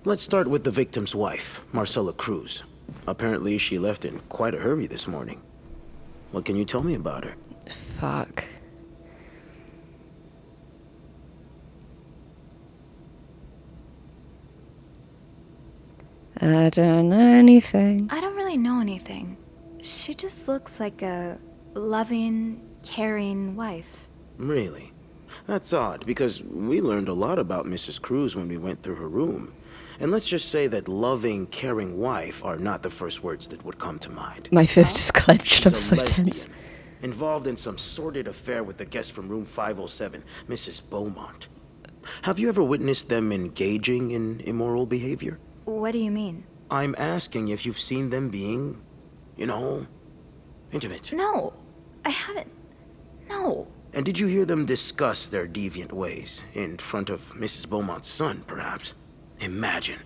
Let's start with the victim's wife, Marcella Cruz. Apparently she left in quite a hurry this morning. What can you tell me about her?
Fuck. I don't know anything.
I don't really know anything. She just looks like a loving, caring wife.
Really? That's odd, because we learned a lot about Mrs. Cruz when we went through her room. And let's just say that loving, caring wife are not the first words that would come to mind.
My fist is clenched. I'm
She's
so
a lesbian,
tense.
involved in some sordid affair with the guest from room 507, Mrs. Beaumont. Have you ever witnessed them engaging in immoral behavior?
What do you mean?
I'm asking if you've seen them being You know, intimate.
No, I haven't. No.
And did you hear them discuss their deviant ways in front of Mrs. Beaumont's son, perhaps? Imagine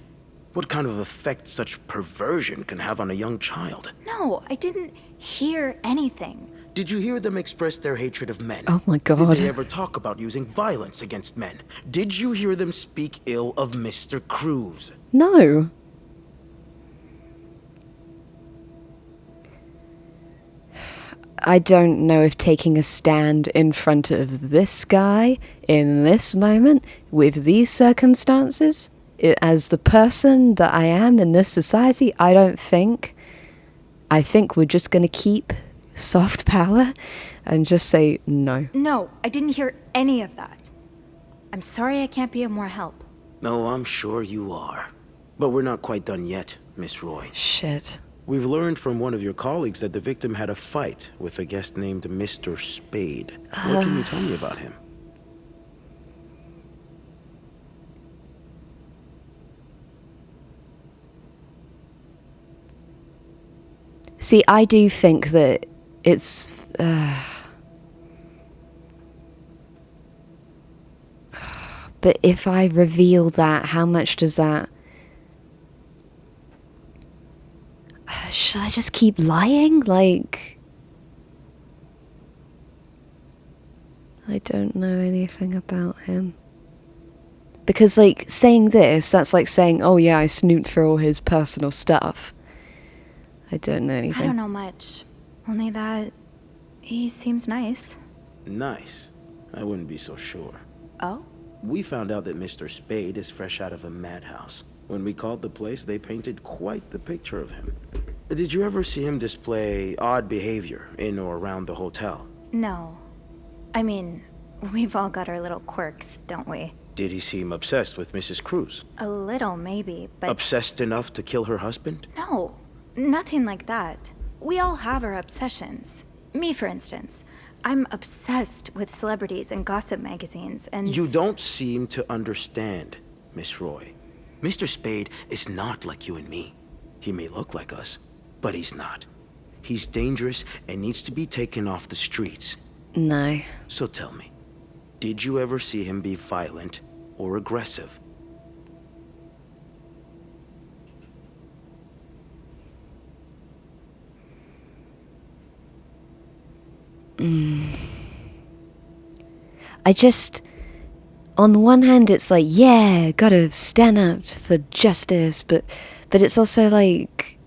what kind of effect such perversion can have on a young child.
No, I didn't hear anything.
Did you hear them express their hatred of men?
Oh my god.
Did they ever talk about using violence against men? Did you hear them speak ill of Mr. Cruz?
No. I don't know if taking a stand in front of this guy in this moment with these circumstances, as the person that I am in this society, I think we're just going to keep soft power and just say no.
No, I didn't hear any of that. I'm sorry I can't be of more help.
No, I'm sure you are. But we're not quite done yet, Miss Roy.
Shit.
We've learned from one of your colleagues that the victim had a fight with a guest named Mr. Spade. What can you tell me about him?
See, I do think that it's... But if I reveal that, how much does that... Should I just keep lying? Like... I don't know anything about him. Because, like, saying this, that's like saying, oh yeah, I snooped for all his personal stuff. I don't know anything.
I don't know much. Only that he seems nice.
Nice. I wouldn't be so sure.
Oh?
We found out that Mr. Spade is fresh out of a madhouse. When we called the place, they painted quite the picture of him. Did you ever see him display odd behavior in or around the hotel?
No. I mean, we've all got our little quirks, don't we?
Did he seem obsessed with Mrs. Cruz?
A little, maybe, but...
Obsessed enough to kill her husband?
No, nothing like that. We all have our obsessions. Me, for instance. I'm obsessed with celebrities and gossip magazines, and...
You don't seem to understand, Miss Roy. Mr. Spade is not like you and me. He may look like us, but he's not. He's dangerous and needs to be taken off the streets.
No.
So tell me, did you ever see him be violent or aggressive?
I just... On the one hand, it's like, yeah, gotta stand up for justice, but it's also like...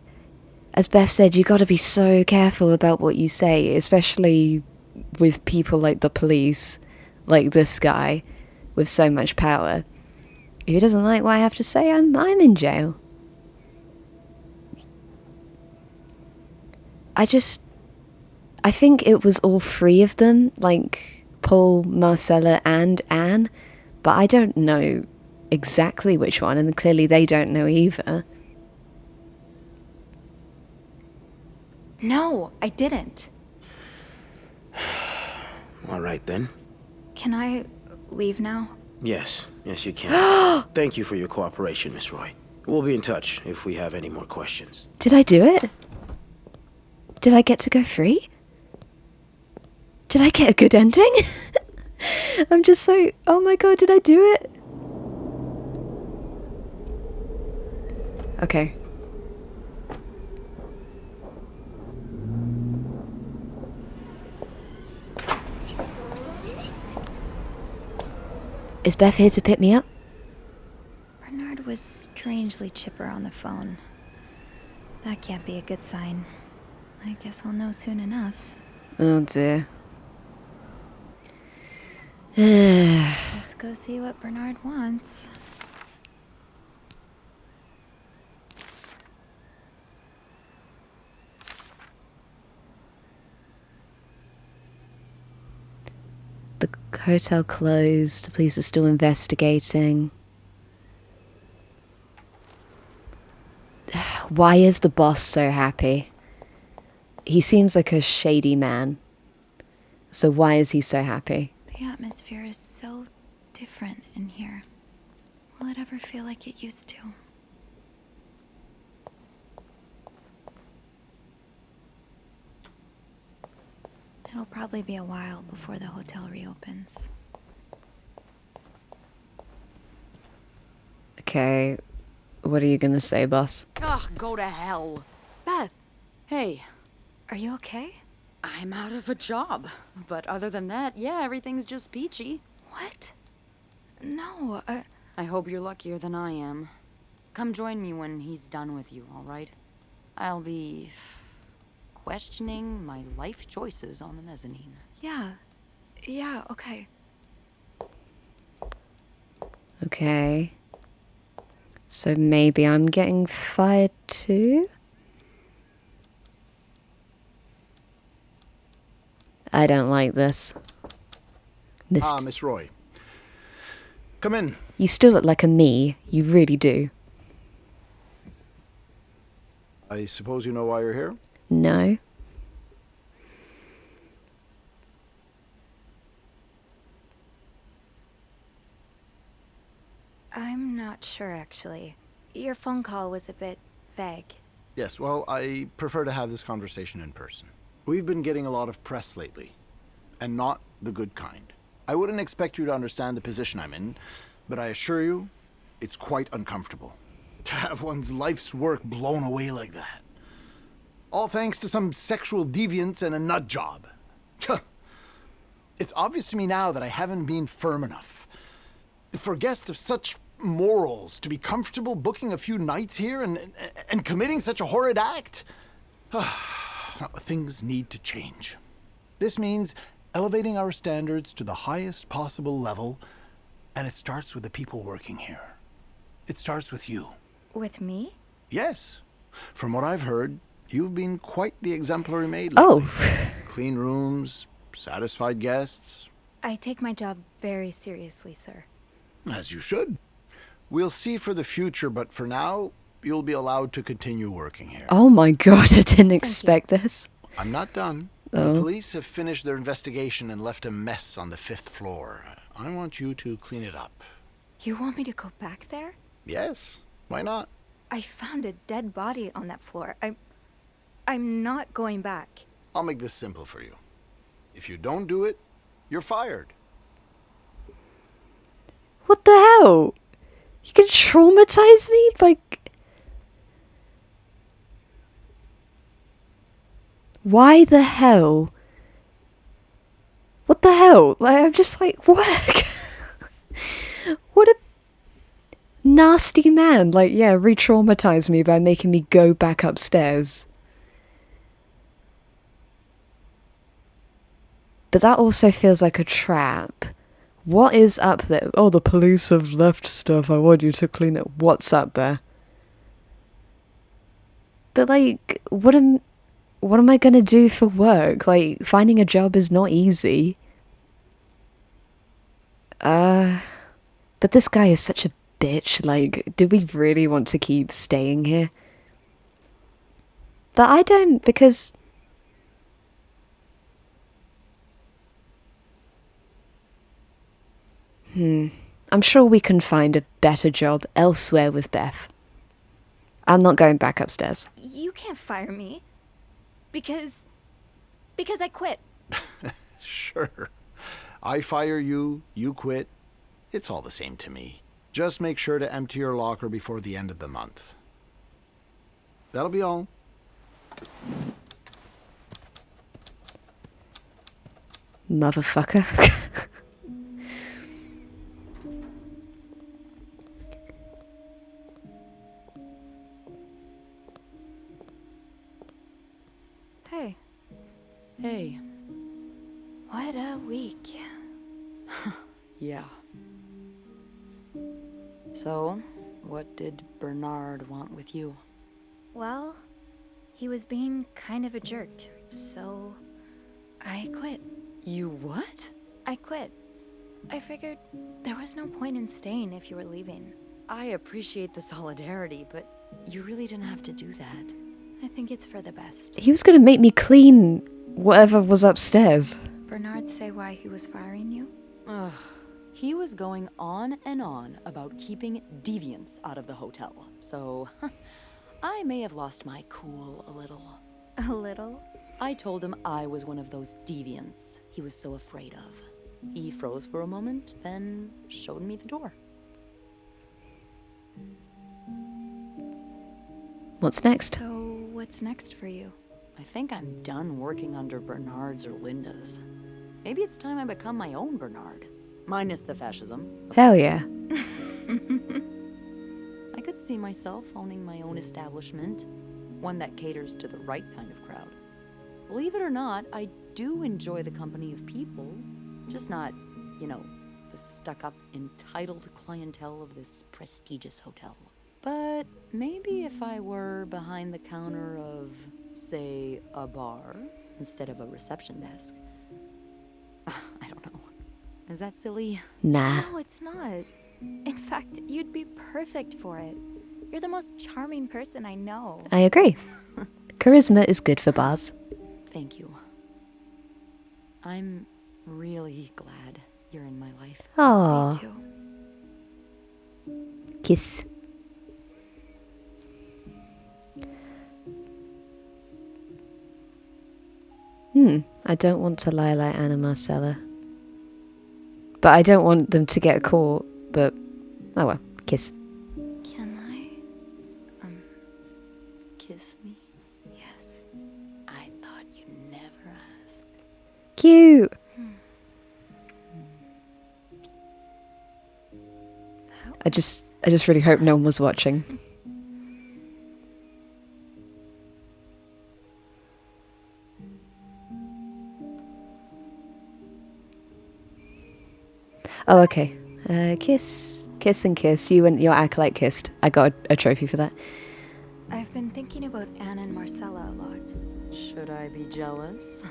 As Beth said, you gotta be so careful about what you say, especially with people like the police, like this guy, with so much power. If he doesn't like what I have to say, I'm in jail. I think it was all three of them, like Paul, Marcella, and Anne, but I don't know exactly which one, and clearly they don't know either.
No, I didn't.
All right, then.
Can I leave now?
Yes, you can. Thank you for your cooperation, Miss Roy. We'll be in touch if we have any more questions.
Did I do it? Did I get to go free? Did I get a good ending? I'm just so... Oh my god, did I do it? Okay. Is Beth here to pick me up?
Bernard was strangely chipper on the phone. That can't be a good sign. I guess I'll know soon enough.
Oh dear.
Let's go see what Bernard wants.
The hotel closed. The police are still investigating. Why is the boss so happy? He seems like a shady man. So why is he so happy?
The atmosphere is so different in here. Will it ever feel like it used to? It'll probably be a while before the hotel reopens.
Okay, what are you gonna say, boss?
Ugh, go to hell.
Beth,
Hey,
are you okay?
I'm out of a job. But other than that, yeah, everything's just peachy.
What? No,
I hope you're luckier than I am. Come join me when he's done with you, all right? I'll be questioning my life choices on the mezzanine.
yeah, okay.
Okay. So maybe I'm getting fired too? I don't like this.
Miss Roy. Come in.
You still look like a me. You really do.
I suppose you know why you're here?
No?
I'm not sure, actually. Your phone call was a bit vague.
Yes, well, I prefer to have this conversation in person. We've been getting a lot of press lately, and not the good kind. I wouldn't expect you to understand the position I'm in, but I assure you, it's quite uncomfortable. To have one's life's work blown away like that. All thanks to some sexual deviance and a nut job. It's obvious to me now that I haven't been firm enough. For guests of such morals to be comfortable booking a few nights here and committing such a horrid act. Things need to change. This means elevating our standards to the highest possible level, and it starts with the people working here. It starts with you.
With me?
Yes. From what I've heard, you've been quite the exemplary maid lately.
Oh.
Clean rooms, satisfied guests.
I take my job very seriously, sir.
As you should. We'll see for the future, but for now, you'll be allowed to continue working here.
Oh my god, I didn't expect this.
I'm not done.
Oh.
The police have finished their investigation and left a mess on the 5th floor. I want you to clean it up.
You want me to go back there?
Yes, why not?
I found a dead body on that floor. I'm not going back.
I'll make this simple for you. If you don't do it, you're fired.
What the hell? You can traumatize me? Like... Why the hell? What the hell? Like, I'm just like, what? What a nasty man. Like, yeah, re-traumatize me by making me go back upstairs. But that also feels like a trap. What is up there? Oh, the police have left stuff. I want you to clean it. What's up there? But like, what am I gonna do for work? Like, finding a job is not easy. But this guy is such a bitch. Like, do we really want to keep staying here? But I don't, because... I'm sure we can find a better job elsewhere with Beth. I'm not going back upstairs.
You can't fire me. Because I quit.
Sure. I fire you, you quit. It's all the same to me. Just make sure to empty your locker before the end of the month. That'll be all.
Motherfucker.
Hey.
Hey.
What a week.
Yeah. So, what did Bernard want with you?
Well, he was being kind of a jerk, so I quit.
You what?
I quit. I figured there was no point in staying if you were leaving.
I appreciate the solidarity, but you really didn't have to do that.
I think it's for the best.
He was gonna make me clean whatever was upstairs.
Bernard say why he was firing you?
Ugh. He was going on and on about keeping deviants out of the hotel, so I may have lost my cool a little.
A little?
I told him I was one of those deviants he was so afraid of. He froze for a moment, then showed me the door.
What's next?
So, what's next for you?
I think I'm done working under Bernard's or Linda's. Maybe it's time I become my own Bernard. Minus the fascism.
Hell yeah.
I could see myself owning my own establishment, one that caters to the right kind of crowd. Believe it or not, I do enjoy the company of people, just not, you know, the stuck-up, entitled clientele of this prestigious hotel. But maybe if I were behind the counter of, say, a bar, instead of a reception desk. I don't know. Is that silly?
Nah.
No, it's not. In fact, you'd be perfect for it. You're the most charming person I know.
I agree. Charisma is good for bars.
Thank you. I'm really glad you're in my life.
Aww.
Me too.
Kiss. I don't want to lie like Anna Marcella. But I don't want them to get caught, but oh well, kiss.
Can I?
Kiss me?
Yes.
I thought you'd never ask.
Cute! I just really hope no one was watching. Oh, okay. Kiss. Kiss and kiss. You and your acolyte kissed. I got a trophy for that.
I've been thinking about Anna and Marcella a lot.
Should I be jealous?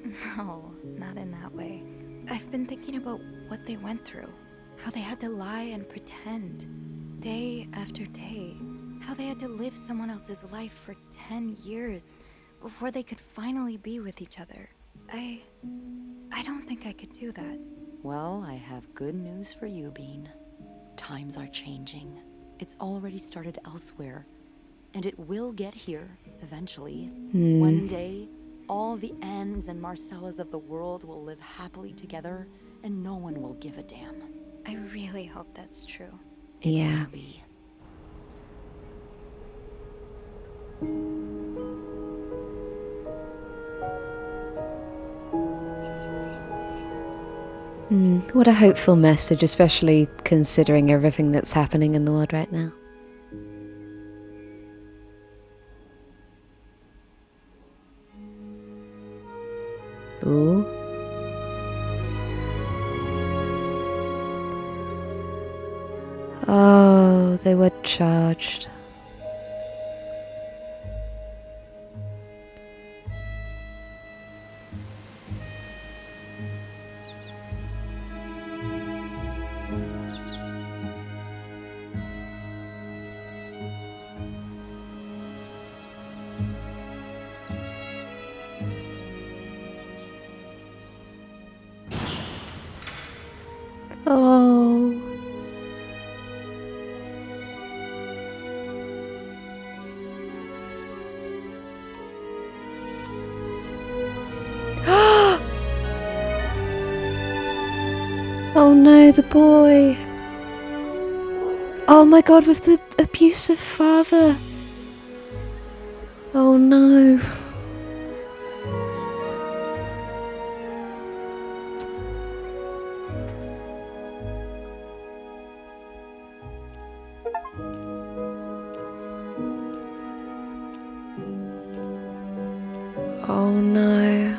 No, not in that way. I've been thinking about what they went through. How they had to lie and pretend. Day after day. How they had to live someone else's life for 10 years before they could finally be with each other. I don't think I could do that.
Well, I have good news for you, Bean. Times are changing. It's already started elsewhere. And it will get here, eventually. One day, all the Annes and Marcellas of the world will live happily together, and no one will give a damn.
I really hope that's true.
Yeah.
Will be.
What a hopeful message, especially considering everything that's happening in the world right now. Ooh. Oh, they were charged. Oh. Oh no, the boy. Oh my god, with the abusive father. Oh no. Oh no.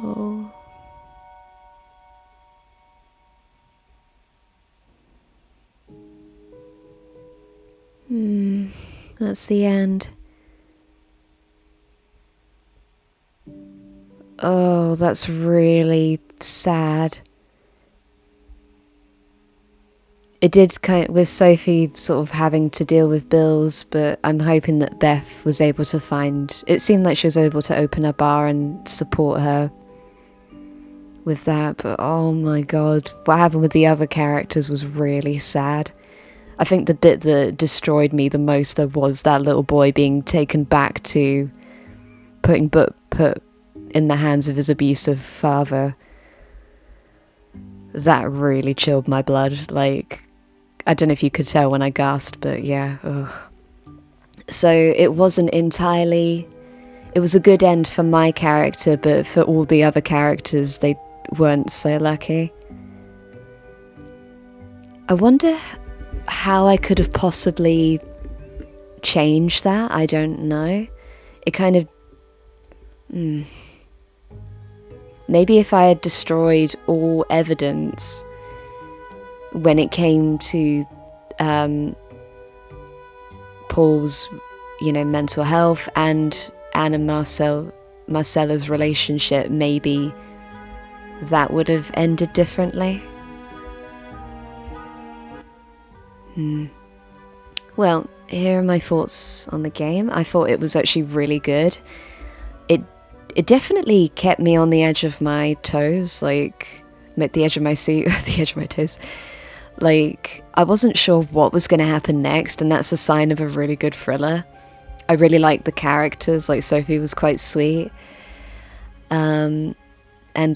Oh. That's the end. Oh, that's really sad. it did kind of, with Sophie sort of having to deal with bills, but I'm hoping that Beth was able to find, it seemed like she was able to open a bar and support her with that, but oh my god, what happened with the other characters was really sad. I think the bit that destroyed me the most though was that little boy being taken back to put in the hands of his abusive father. That really chilled my blood. Like, I don't know if you could tell when I gasped, but yeah. Ugh. So it wasn't entirely... It was a good end for my character, but for all the other characters, they weren't so lucky. I wonder how I could have possibly changed that. I don't know. It kind of... Maybe if I had destroyed all evidence when it came to Paul's, mental health and Anne and Marcella's relationship, maybe that would have ended differently. Well, here are my thoughts on the game. I thought it was actually really good. It definitely kept me on the edge of my toes, like, at the edge of my seat, the edge of my toes. Like, I wasn't sure what was going to happen next, and that's a sign of a really good thriller. I really liked the characters, like Sophie was quite sweet. And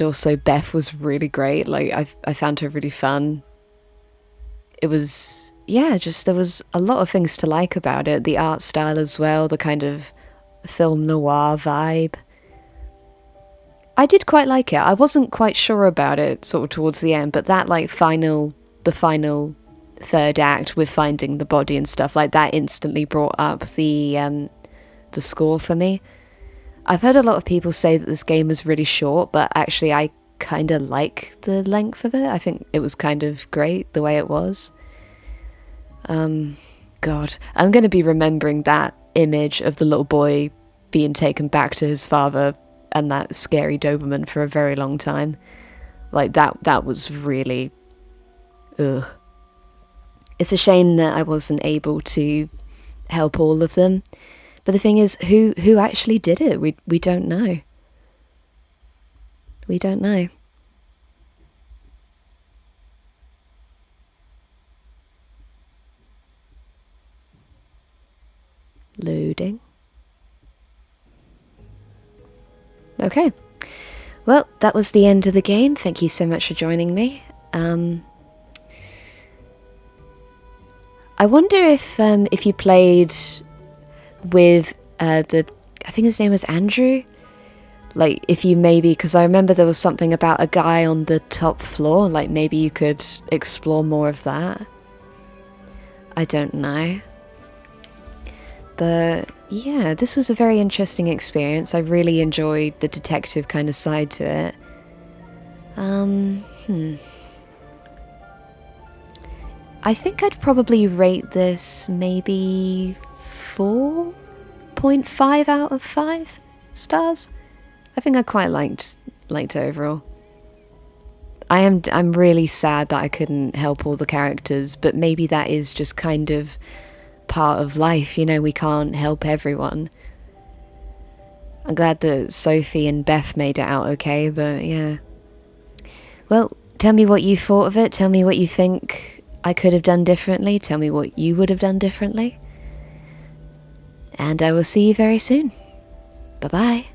also Beth was really great, like, I found her really fun. It was, there was a lot of things to like about it. The art style as well, the kind of film noir vibe. I did quite like it. I wasn't quite sure about it sort of towards the end, but that like the final third act with finding the body and stuff like that instantly brought up the score for me. I've heard a lot of people say that this game is really short, but actually I kind of like the length of it. I think it was kind of great the way it was. God, I'm going to be remembering that image of the little boy being taken back to his father and that scary Doberman for a very long time. Like, that was really... Ugh. It's a shame that I wasn't able to help all of them. But the thing is, who actually did it? We don't know. We don't know. Loading. Okay. Well, that was the end of the game. Thank you so much for joining me. I wonder if you played with I think his name was Andrew. Like, if you maybe, because I remember there was something about a guy on the top floor. Like, maybe you could explore more of that. I don't know. But yeah, this was a very interesting experience. I really enjoyed the detective kind of side to it. I think I'd probably rate this maybe 4.5 out of 5 stars. I think I quite liked it overall. I'm really sad that I couldn't help all the characters, but maybe that is just kind of part of life, we can't help everyone. I'm glad that Sophie and Beth made it out okay, but yeah. Well, tell me what you thought of it. Tell me what you think I could have done differently. Tell me what you would have done differently. And I will see you very soon. Bye-bye.